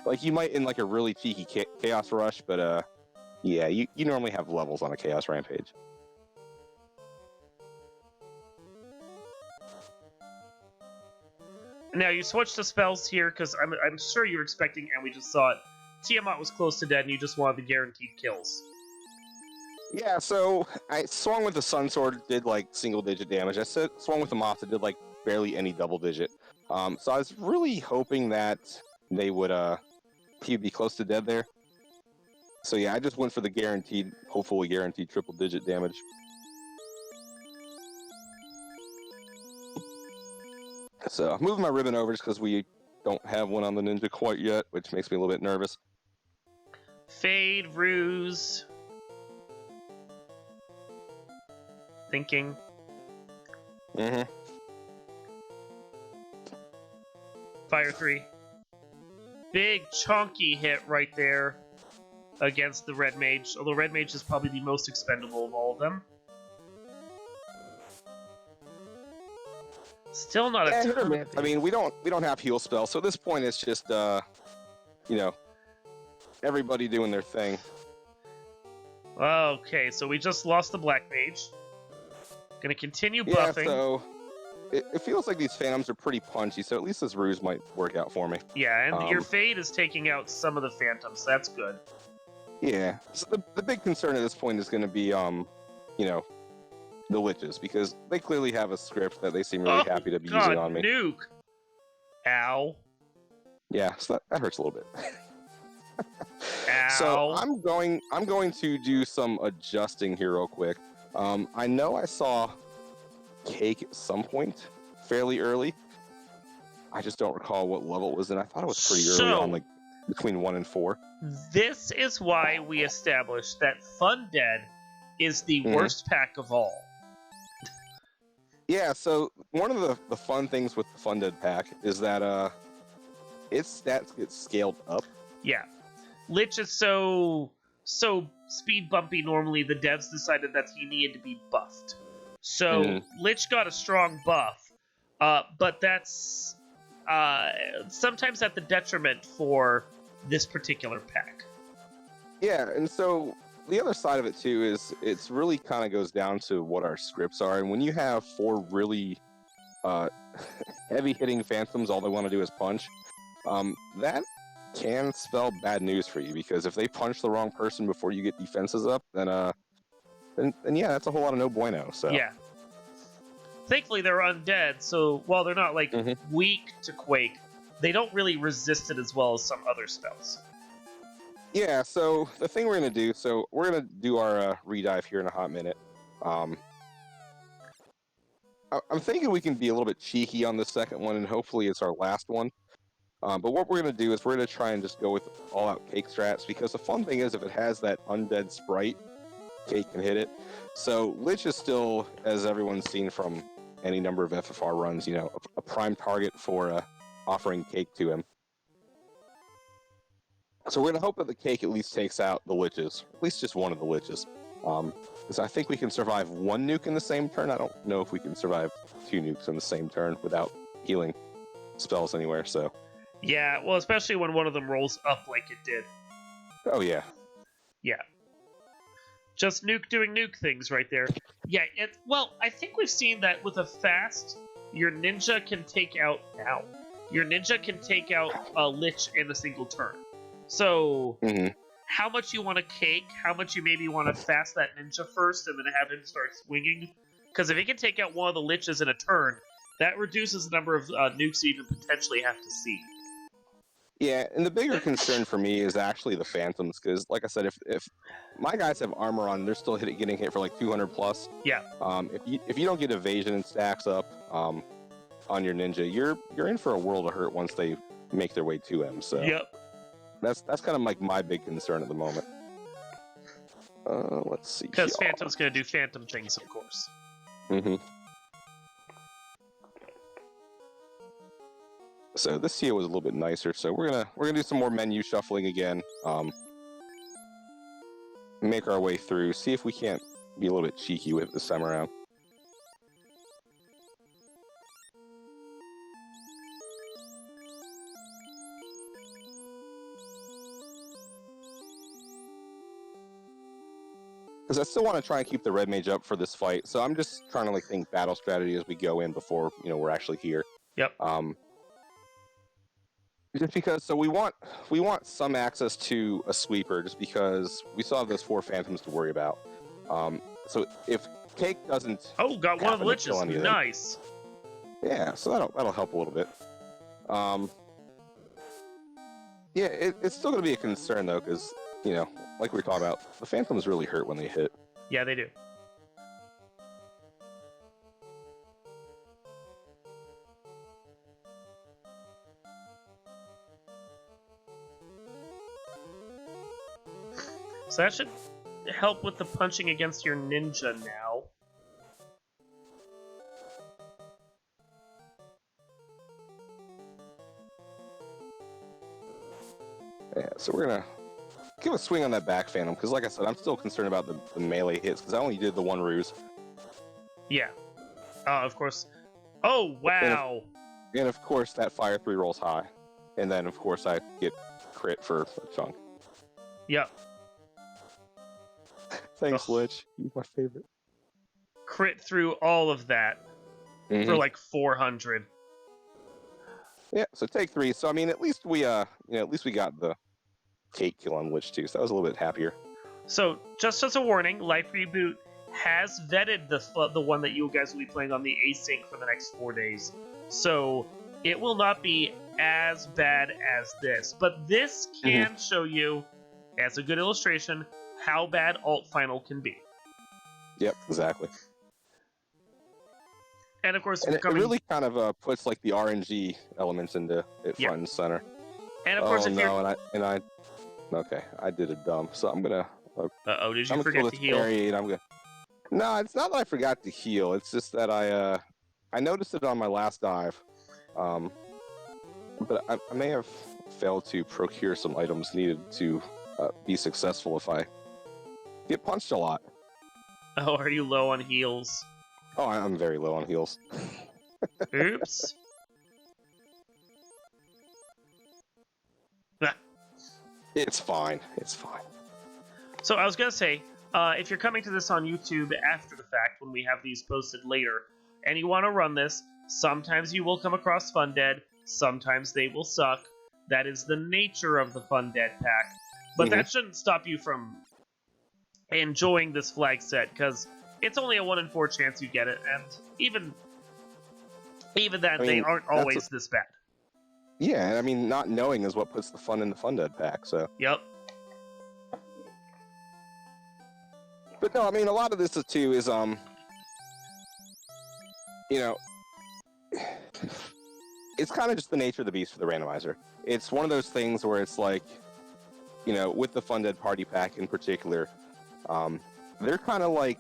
Like, you might in, like, a really cheeky Chaos Rush, but, yeah, you normally have levels on a Chaos Rampage. Now, you switched to spells here, because I'm sure you were expecting, and we just saw it, Tiamat was close to dead, and you just wanted the guaranteed kills. Yeah, so I swung with the Sun Sword, did like single-digit damage. I swung with the Moth, it did like barely any double-digit. So I was really hoping that he'd be close to dead there. So yeah, I just went for the hopefully guaranteed triple-digit damage. So I'm moving my ribbon over just because we don't have one on the ninja quite yet, which makes me a little bit nervous. Fade, Ruse. thinking. Mm-hmm. Fire 3. Big chunky hit right there against the Red Mage, although Red Mage is probably the most expendable of all of them. Still not a ton of I mean, we don't have heal spells, so at this point it's just you know, everybody doing their thing. Okay, so we just lost the Black Mage. Gonna continue buffing. Yeah, so it feels like these Phantoms are pretty punchy, so at least this ruse might work out for me. Yeah, and your Fade is taking out some of the Phantoms, so that's good. Yeah, so the big concern at this point is going to be, you know, the Liches, because they clearly have a script that they seem really happy to be using on me. Nuke! Ow. Yeah, so that hurts a little bit. Ow. So I'm going to do some adjusting here real quick. I know I saw Cake at some point fairly early. I just don't recall what level it was in. I thought it was pretty early on, like between 1 and 4. This is why we established that Fundead is the worst pack of all. Yeah, so one of the fun things with the Fundead pack is that its stats get scaled up. Yeah. Lich is so speed bumpy normally, the devs decided that he needed to be buffed. So Lich got a strong buff, but that's sometimes at the detriment for this particular pack. Yeah, and so the other side of it too is it's really kind of goes down to what our scripts are, and when you have 4 really heavy hitting Phantoms, all they want to do is punch, that can spell bad news for you, because if they punch the wrong person before you get defenses up, then yeah, that's a whole lot of no bueno. So yeah, thankfully they're undead, so while they're not like weak to Quake, they don't really resist it as well as some other spells. Yeah, so the thing we're going to do, so we're going to do our redive here in a hot minute. I'm thinking we can be a little bit cheeky on the second one, and hopefully it's our last one. But what we're going to do is we're going to try and just go with all-out Cake strats, because the fun thing is if it has that undead sprite, Cake can hit it. So Lich is still, as everyone's seen from any number of FFR runs, you know, a prime target for offering Cake to him. So we're going to hope that the Cake at least takes out the Liches, at least just one of the Liches. Because I think we can survive 1 nuke in the same turn. I don't know if we can survive 2 nukes in the same turn without healing spells anywhere, so... Yeah, well, especially when one of them rolls up like it did. Oh, yeah. Yeah. Just Nuke doing Nuke things right there. Yeah, well, I think we've seen that with a fast, your ninja can take out... Ow. Your ninja can take out a Lich in a single turn. So, how much you want to Cake, how much you maybe want to fast that ninja first and then have him start swinging. Because if he can take out one of the Liches in a turn, that reduces the number of nukes you even potentially have to see. Yeah, and the bigger concern for me is actually the Phantoms, because, like I said, if my guys have armor on, they're still getting hit for like 200 plus. Yeah. If you don't get evasion and stacks up on your ninja, you're in for a world of hurt once they make their way to him. So yep. That's kind of like my big concern at the moment. Let's see. Because Phantom's going to do Phantom things, of course. So this here was a little bit nicer. So we're gonna do some more menu shuffling again. Make our way through. See if we can't be a little bit cheeky with this time around. Because I still want to try and keep the Red Mage up for this fight, so I'm just trying to like think battle strategy as we go in before we're actually here. Yep. Just because, so we want some access to a sweeper, just because we still have those 4 Phantoms to worry about. So if Cake doesn't, got one of the Liches, nice. Yeah, so that'll help a little bit. Yeah, it's still going to be a concern though, because like we were talking about, the Phantoms really hurt when they hit. Yeah, they do. So that should help with the punching against your ninja now. So we're gonna give a swing on that back Phantom, because like I said, I'm still concerned about the melee hits, because I only did the one ruse. Yeah. Of course. Oh, wow! And of course, that fire 3 rolls high. And then, of course, I get crit for a chunk. Yep. Thanks, Lich. You're my favorite. Crit through all of that for like 400. Yeah, so take 3. So I mean, at least we at least we got the cake kill on Lich too. So that was a little bit happier. So just as a warning, Life Reboot has vetted the one that you guys will be playing on the async for the next 4 days. So it will not be as bad as this, but this can show you, as a good illustration, how bad Alt Final can be. Yep, exactly. And of course, it really kind of puts like the RNG elements into it front and center. And of course, if you're... okay, I did a dump, so I'm gonna. Did you forget to heal? No, it's not that I forgot to heal. It's just that I noticed it on my last dive, but I may have failed to procure some items needed to be successful if I get punched a lot. Oh, are you low on heals? Oh, I'm very low on heals. Oops. It's fine. It's fine. So I was going to say, if you're coming to this on YouTube after the fact, when we have these posted later, and you want to run this, sometimes you will come across Fundead, sometimes they will suck. That is the nature of the Fundead pack. But that shouldn't stop you from enjoying this flag set, because it's only a 1 in 4 chance you get it, and even that, they aren't always this bad. Yeah, and I mean, not knowing is what puts the fun in the Fundead pack, so... Yep. But no, I mean, a lot of this too is, it's kind of just the nature of the beast for the randomizer. It's one of those things where it's like, with the Fundead party pack in particular, they're kind of like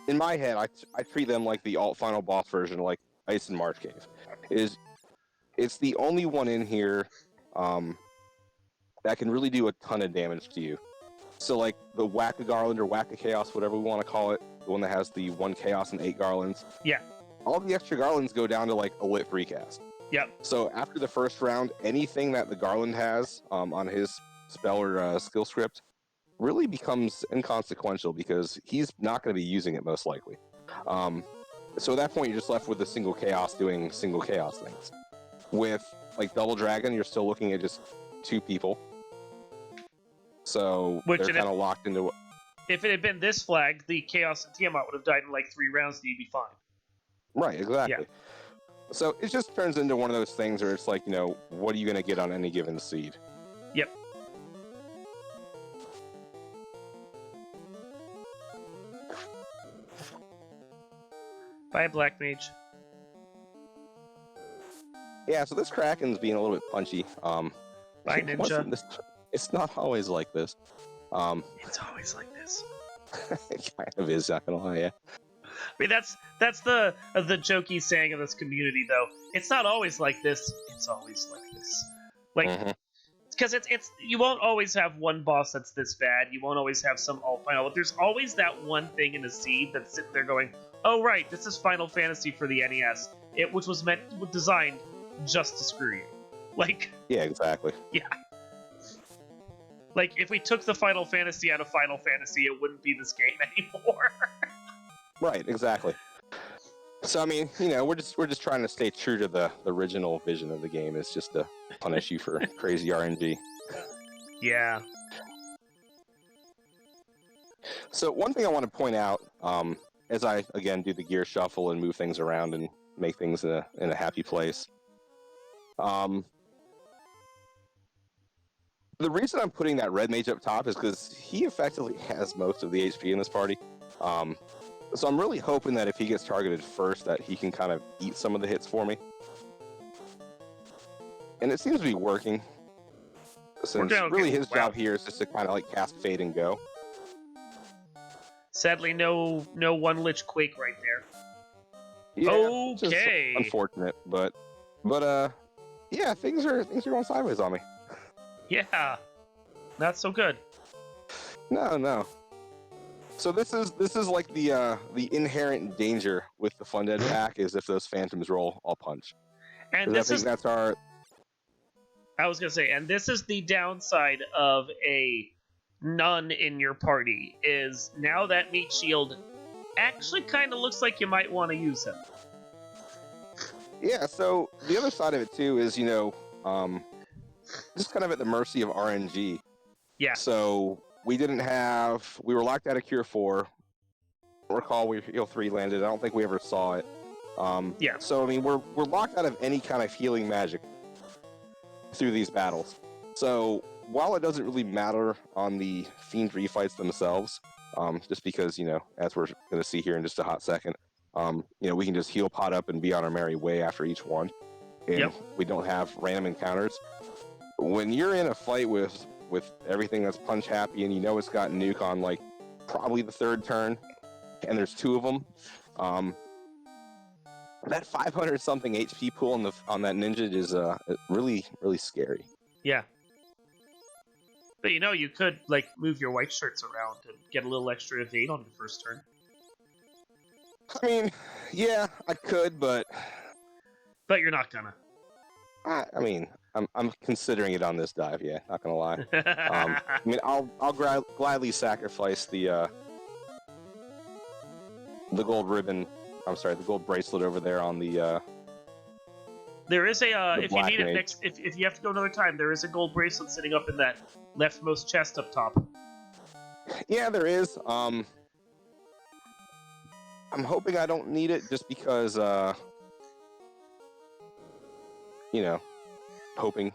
in my head, I treat them like the alt final boss version, like Ice and March Cave. It's the only one in here that can really do a ton of damage to you. So like the Whack-A-Garland or Whack-A-Chaos, whatever we want to call it, the one that has the 1 Chaos and 8 Garlands. Yeah. All the extra Garlands go down to like a lit free cast. Yep. So after the first round, anything that the Garland has on his spell or skill script really becomes inconsequential because he's not going to be using it most likely. So at that point, you're just left with a single Chaos doing single Chaos things. With like Double Dragon, you're still looking at just 2 people. So they're kind of locked into... If it had been this flag, the Chaos and Tiamat would have died in like 3 rounds and you'd be fine. Right, exactly. Yeah. So it just turns into one of those things where it's like, what are you going to get on any given seed? Yep. Bye, Black Mage. Yeah, so this Kraken's being a little bit punchy. Bye, Ninja. It's not always like this. It's always like this. It kind of is, not gonna lie, yeah. I mean, that's the jokey saying of this community, though. It's not always like this. It's always like this. Like, because it's you won't always have one boss that's this bad. You won't always have some alt final. But there's always that one thing in a seed that's sitting there going, "Oh right, this is Final Fantasy for the NES. Which was designed just to screw you." Like. Yeah, exactly. Yeah. Like, if we took the Final Fantasy out of Final Fantasy, it wouldn't be this game anymore. Right, exactly. So, I mean, we're just trying to stay true to the original vision of the game. It's just to punish you for crazy RNG. Yeah. So, one thing I want to point out, as I, again, do the gear shuffle and move things around and make things in a happy place, the reason I'm putting that red mage up top is because he effectively has most of the HP in this party. So I'm really hoping that if he gets targeted first, that he can kind of eat some of the hits for me. And it seems to be working. Since really his job here is just to kind of like cast Fade and go. Sadly, no one Lich Quake right there. Yeah, okay. Unfortunate, but yeah, things are going sideways on me. Yeah. Not so good. No. So this is like the inherent danger with the Fun Dead pack is if those phantoms roll, I'll punch. And I think that's our. I was gonna say, and this is the downside of a nun in your party, is now that meat shield actually kind of looks like you might want to use him. Yeah, so the other side of it too is, just kind of at the mercy of RNG. Yeah. So we were locked out of Cure 4. I recall Heal 3 landed. I don't think we ever saw it. Yeah. So I mean, we're locked out of any kind of healing magic through these battles. So while it doesn't really matter on the Fiend refights themselves, just because, as we're going to see here in just a hot second, we can just heal pot up and be on our merry way after each one. And we don't have random encounters. When you're in a fight with everything that's punch happy and it's got nuke on like probably the third turn, and there's two of them, that 500 something HP pool on that ninja is really, really scary. Yeah. But you could like move your white shirts around and get a little extra evade on your first turn. I mean, yeah, I could, but you're not gonna. I mean, I'm considering it on this dive. Yeah, not gonna lie. I mean, I'll gladly sacrifice the gold ribbon. I'm sorry, the gold bracelet over there on the. There is a if you need mage. it next, if you have to go another time, there is a gold bracelet sitting up in that leftmost chest up top. Yeah, there is. I'm hoping I don't need it just because hoping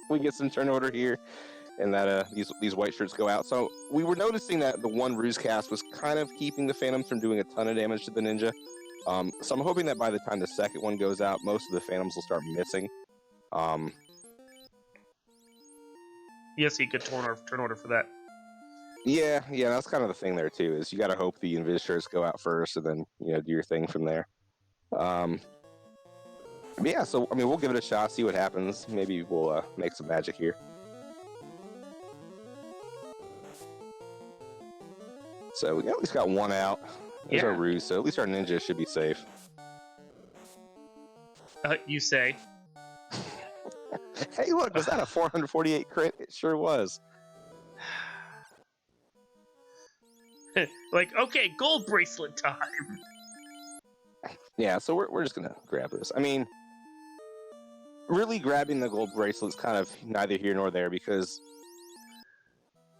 we get some turn order here and that these white shirts go out. So we were noticing that the one ruse cast was kind of keeping the phantoms from doing a ton of damage to the ninja. So I'm hoping that by the time the second one goes out, most of the phantoms will start missing. Yes, you could turn order for that. Yeah, that's kind of the thing there too. Is you got to hope the invis shirts go out first, and then do your thing from there. Yeah, so I mean, we'll give it a shot, see what happens. Maybe we'll make some magic here. So we at least got one out. There's our ruse, so at least our ninja should be safe. You say? Hey, look, was that a 448 crit? It sure was. Like, okay, gold bracelet time. Yeah, so we're just gonna grab this. I mean, really grabbing the gold bracelet's kind of neither here nor there because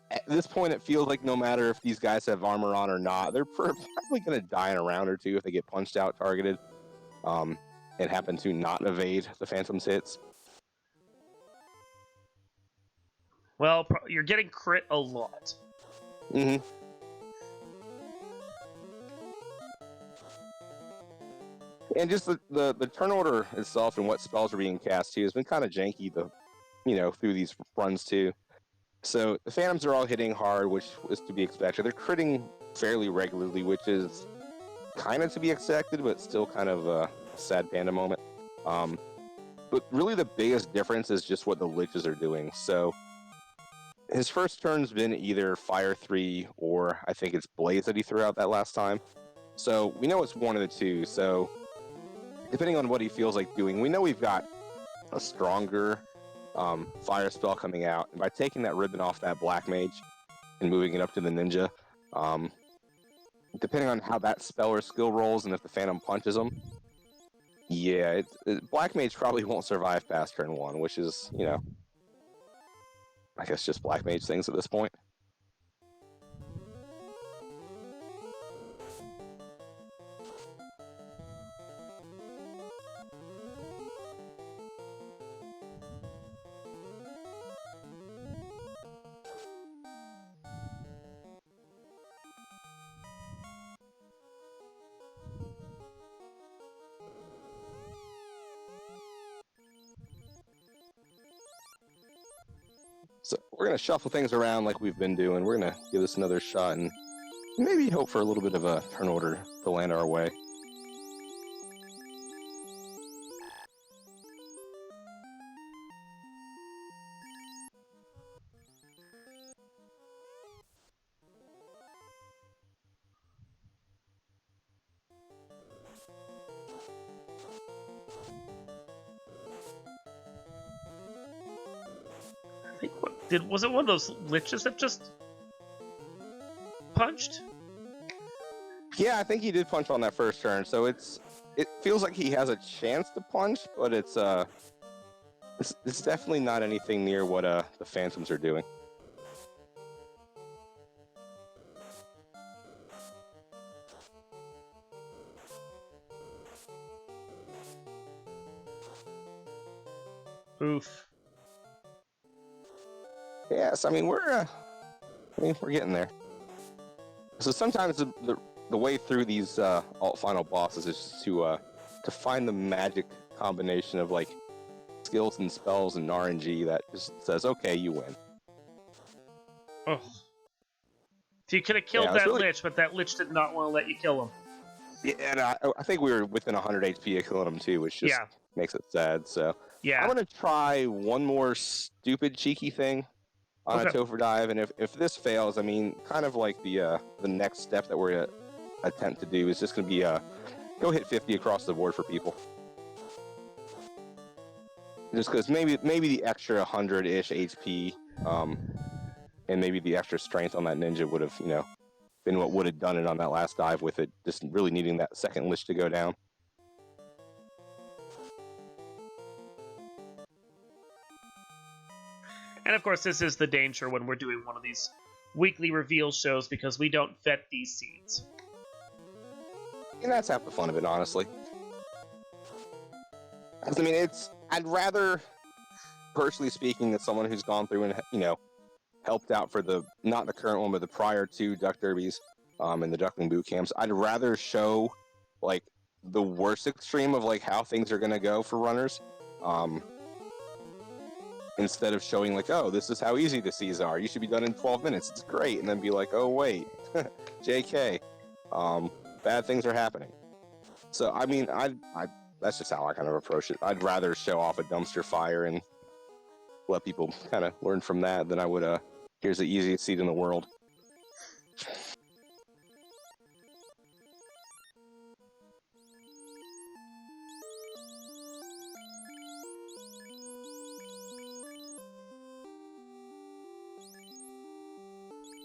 at this point it feels like no matter if these guys have armor on or not, they're probably gonna die in a round or two if they get punched out, targeted, and happen to not evade the Phantom's hits. Well, you're getting crit a lot. Mm-hmm. And just the turn order itself and what spells are being cast too has been kind of janky through these runs too. So the Phantoms are all hitting hard, which is to be expected. They're critting fairly regularly, which is kind of to be expected, but still kind of a sad panda moment. But really the biggest difference is just what the Liches are doing. So his first turn's been either Fire 3 or I think it's Blaze that he threw out that last time. So we know it's one of the two. So depending on what he feels like doing, we know we've got a stronger fire spell coming out. And by taking that ribbon off that black mage and moving it up to the ninja, depending on how that spell or skill rolls and if the phantom punches him, yeah, black mage probably won't survive past turn 1, which is, I guess just black mage things at this point. So we're going to shuffle things around like we've been doing. We're going to give this another shot and maybe hope for a little bit of a turn order to land our way. think was it one of those liches that just punched? Yeah, I think he did punch on that first turn, so it feels like he has a chance to punch, but it's definitely not anything near what the Phantoms are doing. Oof. Yes, I mean we're getting there. So sometimes the way through these alt final bosses is just to find the magic combination of like skills and spells and RNG that just says, okay, you win. Oh. So you could have killed that really... lich, but that lich did not want to let you kill him. Yeah, and I think we were within 100 HP of killing him too, which just makes it sad. So I'm gonna try one more stupid cheeky thing on a Topher dive, and if this fails, I mean, kind of like the next step that we're gonna attempt to do is just gonna be go hit 50 across the board for people. Just because maybe the extra 100-ish HP, and maybe the extra strength on that ninja would have, been what would have done it on that last dive with it just really needing that second lich to go down. And of course, this is the danger when we're doing one of these weekly reveal shows because we don't vet these seeds. And that's half the fun of it, honestly. I mean, I'd rather, personally speaking, that someone who's gone through and, helped out for not the current one, but the prior two Duck Derbies and the Duckling Bootcamps, I'd rather show, like, the worst extreme of, like, how things are going to go for runners, instead of showing, like, oh, this is how easy the Cs are. You should be done in 12 minutes. It's great. And then be like, oh, wait, JK, bad things are happening. So, I mean, that's just how I kind of approach it. I'd rather show off a dumpster fire and let people kind of learn from that than I would, here's the easiest seed in the world.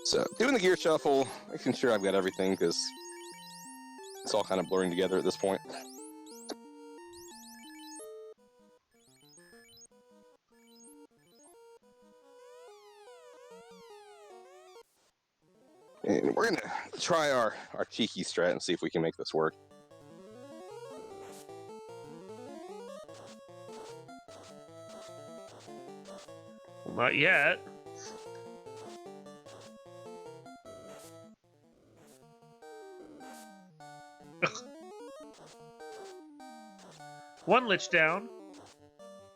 So, doing the gear shuffle, making sure I've got everything, because it's all kind of blurring together at this point. And we're going to try our cheeky strat and see if we can make this work. Well, not yet. One lich down.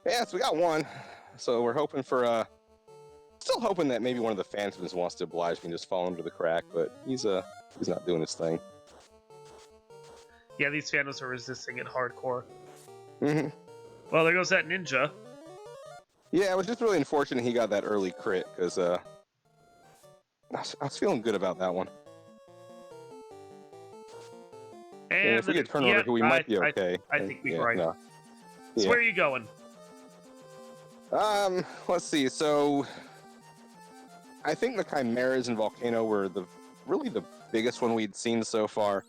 Yeah, so we got one. So we're hoping for still hoping that maybe one of the Phantoms wants to oblige me and just fall under the crack, but he's not doing his thing. Yeah, these Phantoms are resisting it hardcore. Mm-hmm. Well, there goes that ninja. Yeah, it was just really unfortunate he got that early crit, because I was feeling good about that one. And if we could turn over, we might be okay. I think we're right. No. So where are you going? Let's see. So I think the Chimeras and Volcano were really the biggest one we'd seen so far.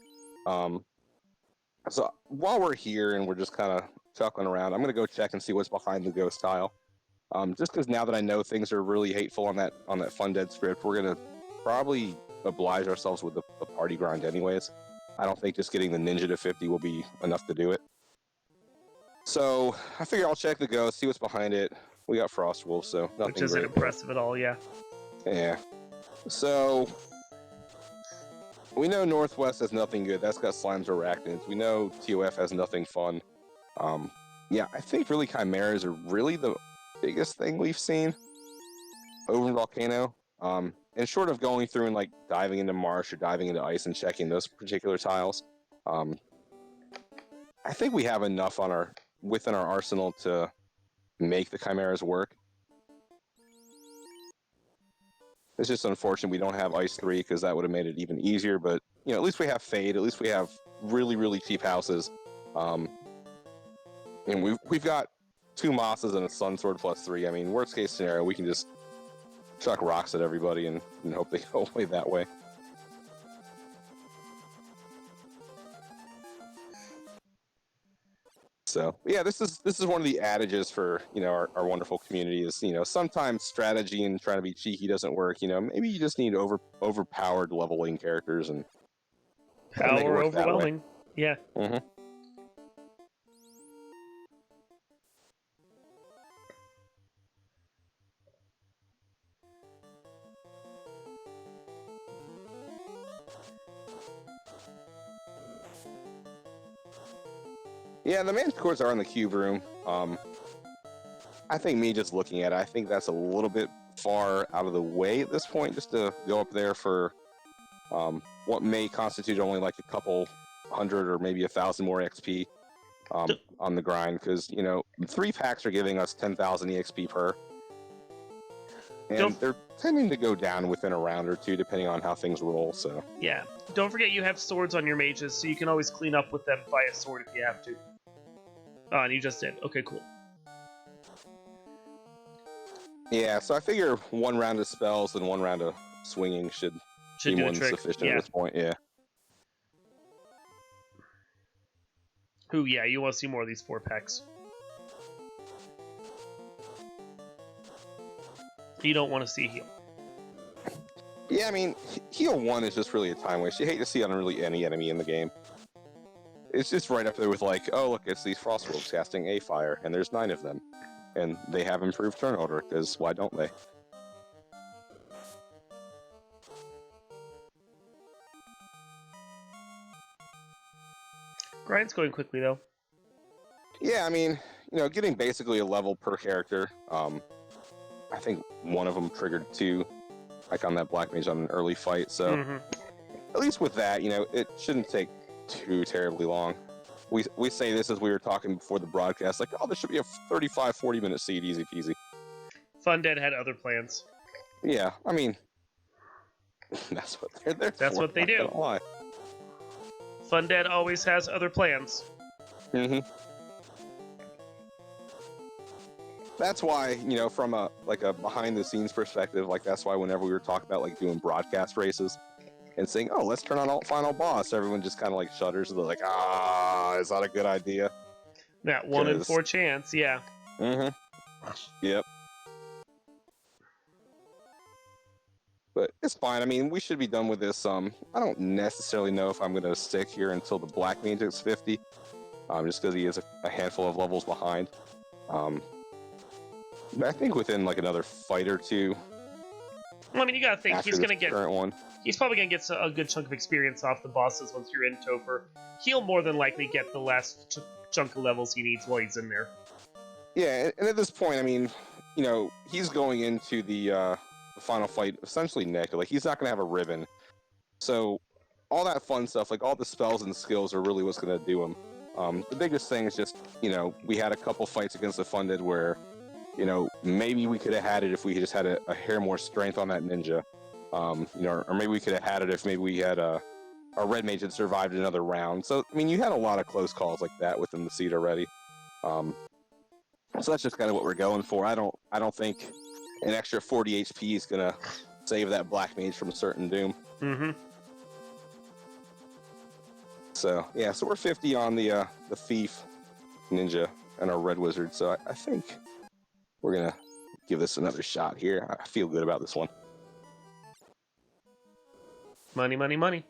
So while we're here and we're just kind of chuckling around, I'm gonna go check and see what's behind the ghost tile. Just because now that I know things are really hateful on that Fun Dead script, we're gonna probably oblige ourselves with the party grind anyways. I don't think just getting the ninja to 50 will be enough to do it. So I figure I'll check the ghost, see what's behind it. We got Frost Wolf, so nothing Which isn't impressive at all, yeah. Yeah. So we know Northwest has nothing good. That's got slimes or arachnids. We know TOF has nothing fun. Yeah, I think really Chimeras are really the biggest thing we've seen over in Volcano. And short of going through and like diving into marsh or diving into ice and checking those particular tiles, I think we have enough within our arsenal to make the Chimeras work. It's just unfortunate we don't have Ice 3 because that would have made it even easier, but at least we have Fade, at least we have really, really cheap houses. And we've got 2 Mosses and a Sun Sword +3. I mean, worst case scenario, we can just chuck rocks at everybody and hope they go away that way. So yeah, this is one of the adages for our wonderful community is sometimes strategy and trying to be cheeky doesn't work. Maybe you just need overpowered leveling characters and power overwhelming. Yeah. Mm-hmm. Yeah, the Manticores are in the cube room. I think me just looking at it, I think that's a little bit far out of the way at this point, just to go up there for what may constitute only like a couple hundred or maybe 1,000 more XP on the grind, because 3 packs are giving us 10,000 EXP per, and they're tending to go down within a round or two depending on how things roll. So yeah, don't forget you have swords on your mages, so you can always clean up with them via sword if you have to. Oh, and you just did. Okay, cool. Yeah, so I figure 1 round of spells and 1 round of swinging should be more than sufficient at this point. Yeah. Ooh, yeah, you want to see more of these 4 packs. You don't want to see heal. Yeah, I mean, heal 1 is just really a time waste. You hate to see it on really any enemy in the game. It's just right up there with like, oh look, it's these Frostwolves casting a fire, and there's 9 of them, and they have improved turn order, because why don't they? Grind's going quickly though. Yeah, I mean, getting basically a level per character. I think one of them triggered 2, like on that Black Mage on an early fight. So at least with that, it shouldn't take too terribly long. We say this as we were talking before the broadcast, like, oh, this should be a 35-40 minute seed, easy peasy. Fundead had other plans. Yeah, I mean, that's what they're there for. That's what they do. Fundead always has other plans. That's why, from a behind the scenes perspective, like that's why whenever we were talking about like doing broadcast races and saying, oh, let's turn on final boss, everyone just kind of like shudders. They're like, is that a good idea? That 1 in 4 chance, yeah. Yep. But it's fine. I mean, we should be done with this. I don't necessarily know if I'm going to stick here until the Black Mage is 50, just because he is a handful of levels behind. But I think within like another fight or 2. Well, I mean, you gotta think he's gonna get. Current one. He's probably gonna get a good chunk of experience off the bosses once you're in Topher. He'll more than likely get the last chunk of levels he needs while he's in there. Yeah, and at this point, I mean, he's going into the final fight essentially naked. Like, he's not gonna have a ribbon. So all that fun stuff, like all the spells and skills, are really what's gonna do him. The biggest thing is just, we had a couple fights against the Funded where, maybe we could have had it if we just had a hair more strength on that ninja. Or maybe we could have had it if maybe we had a red mage had survived another round. So, I mean, you had a lot of close calls like that within the seed already. So that's just kind of what we're going for. I don't think an extra 40 HP is gonna save that Black Mage from certain doom. So yeah, so we're 50 on the Thief, Ninja, and our Red Wizard. So I think we're gonna give this another shot here. I feel good about this one. Money, money, money.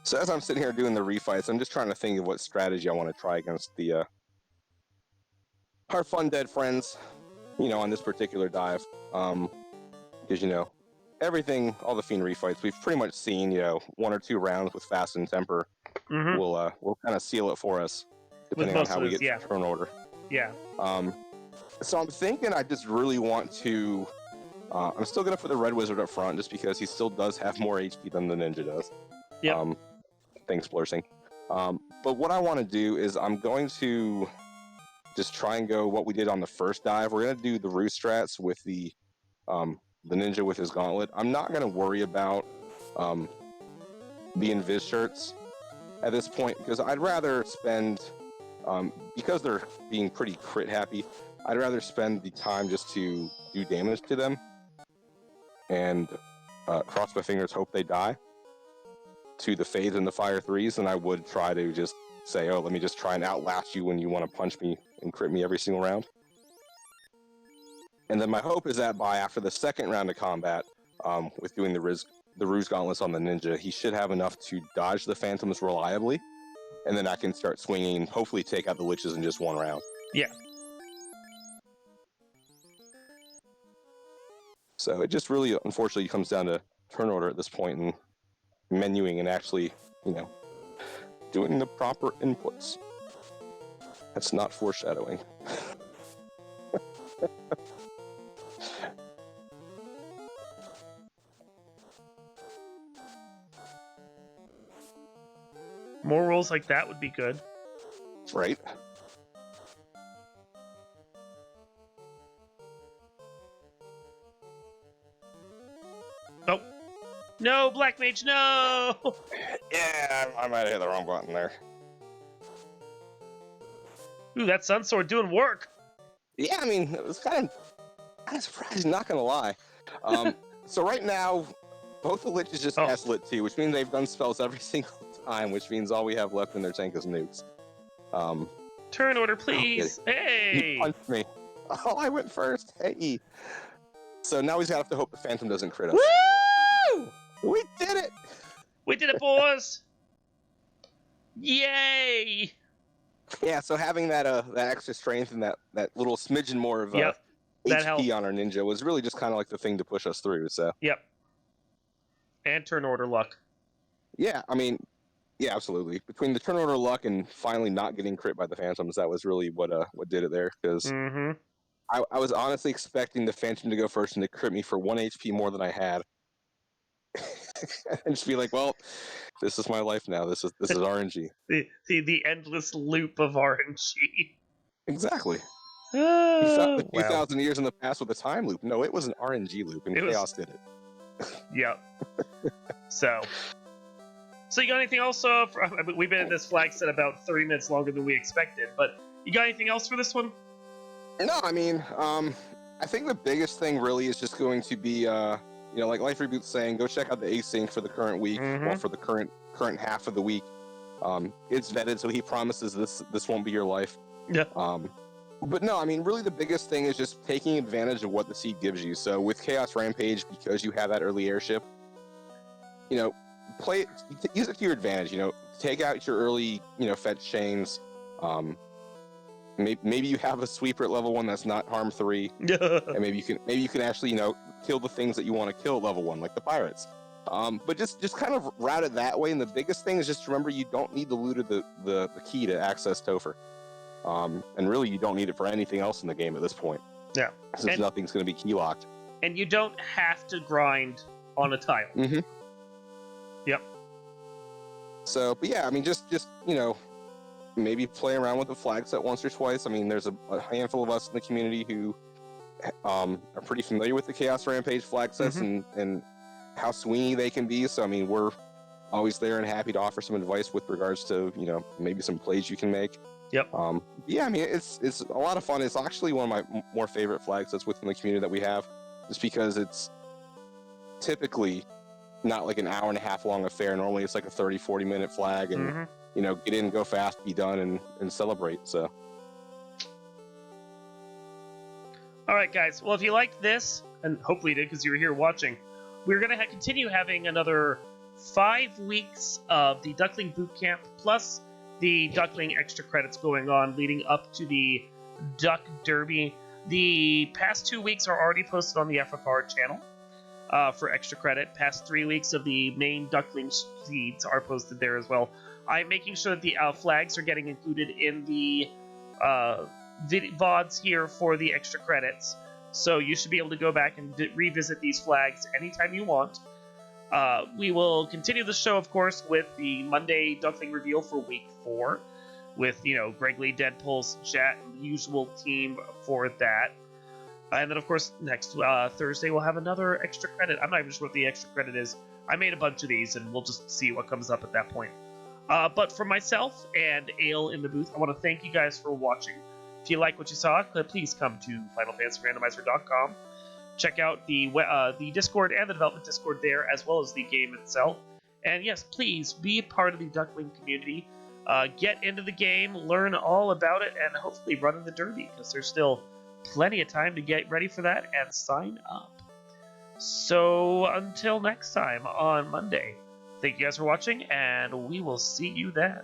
So as I'm sitting here doing the refights, I'm just trying to think of what strategy I want to try against the our Fundead friends, on this particular dive. Because, everything, all the Fiend refights, we've pretty much seen, 1 or 2 rounds with Fast and Temper will kind of seal it for us, depending on how we get turn order. Yeah. So I'm thinking I just really want to... I'm still going to put the Red Wizard up front, just because he still does have more HP than the Ninja does. Yeah. Thanks, Blursing. But what I want to do is I'm going to just try and go what we did on the first dive. We're going to do the Roost strats with the the ninja with his gauntlet. I'm not going to worry about the invis shirts at this point, because I'd rather spend, because they're being pretty crit happy, I'd rather spend the time just to do damage to them and cross my fingers, hope they die to the Fades and the Fire 3s, than I would try to just say, oh, let me just try and outlast you when you want to punch me and crit me every single round. And then my hope is that by after the second round of combat, with doing the Ruse Gauntlets on the ninja, he should have enough to dodge the phantoms reliably, and then I can start swinging and hopefully take out the liches in just one round. Yeah. So it just really, unfortunately, comes down to turn order at this point, and menuing and actually, doing the proper inputs. That's not foreshadowing. More rolls like that would be good. Right? Oh. No, Black Mage, no! Yeah, I might have hit the wrong button there. Ooh, that Sun Sword doing work. Yeah, I mean, it was kind of surprising, not gonna lie. So right now, both the liches just cast Lit 2, which means they've done spells every single time, which means all we have left in their tank is nukes. Turn order, please. Hey! He punched me. Oh, I went first. Hey! So now we just have to hope the Phantom doesn't crit us. Woo! We did it! We did it, boys! Yay! Yeah, so having that extra strength and that little smidgen more of HP on our ninja was really just kind of like the thing to push us through. So. Yep. And turn order luck. Yeah, I mean, yeah, absolutely. Between the turn order luck and finally not getting crit by the Phantoms, that was really what did it there. Because I was honestly expecting the Phantom to go first and to crit me for 1 HP more than I had, and just be like, well, this is my life now. This is RNG. The endless loop of RNG. Exactly. You thought the 2,000 years in the past with a time loop. No, it was an RNG loop, and Chaos did it. Yep. So you got anything else? We've been in this flag set about 30 minutes longer than we expected, but you got anything else for this one? No, I mean, I think the biggest thing really is just going to be, like Life Reboot's saying, go check out the async for the current week, well, for the current half of the week. It's vetted, so he promises this won't be your life. Yeah. But no, I mean, really the biggest thing is just taking advantage of what the seed gives you. So with Chaos Rampage, because you have that early airship, play it, use it to your advantage. Take out your early, fetch chains. Maybe you have a sweeper at level 1 that's not harm 3, and maybe you can actually kill the things that you want to kill at level 1, like the pirates. But just kind of route it that way. And the biggest thing is just remember you don't need the loot of the key to access Topher. And really, you don't need it for anything else in the game at this point. Yeah. Since nothing's going to be key locked. And you don't have to grind on a tile. Mm-hmm. Yep. So, but yeah, I mean, just maybe play around with the flag set once or twice. I mean, there's a handful of us in the community who are pretty familiar with the Chaos Rampage flag sets and how swingy they can be. So, I mean, we're always there and happy to offer some advice with regards to, maybe some plays you can make. Yep. Yeah, I mean, it's a lot of fun. It's actually one of my more favorite flag sets within the community that we have, just because it's typically not like an hour and a half long affair. Normally it's like a 30-40 minute flag, and get in, go fast, be done, and celebrate. So all right, guys, well, if you liked this, and hopefully you did because you were here watching, we're going to continue having another 5 weeks of the Duckling Bootcamp plus the Duckling extra credits going on leading up to the Duck Derby. The past 2 weeks are already posted on the FFR channel for extra credit. Past 3 weeks of the main Duckling seeds are posted there as well. I'm making sure that the flags are getting included in the VODs here for the extra credits. So you should be able to go back and revisit these flags anytime you want. We will continue the show, of course, with the Monday Duckling reveal for week 4, with Greg Lee, Deadpool's chat, usual team for that. And then, of course, next Thursday we'll have another extra credit. I'm not even sure what the extra credit is. I made a bunch of these, and we'll just see what comes up at that point. But for myself and Ale in the booth, I want to thank you guys for watching. If you like what you saw, please come to FinalFantasyRandomizer.com. Check out the Discord and the development Discord there, as well as the game itself. And yes, please be a part of the Duckling community. Get into the game, learn all about it, and hopefully run in the Derby, because there's still plenty of time to get ready for that and sign up. So until next time on Monday, thank you guys for watching, and we will see you then.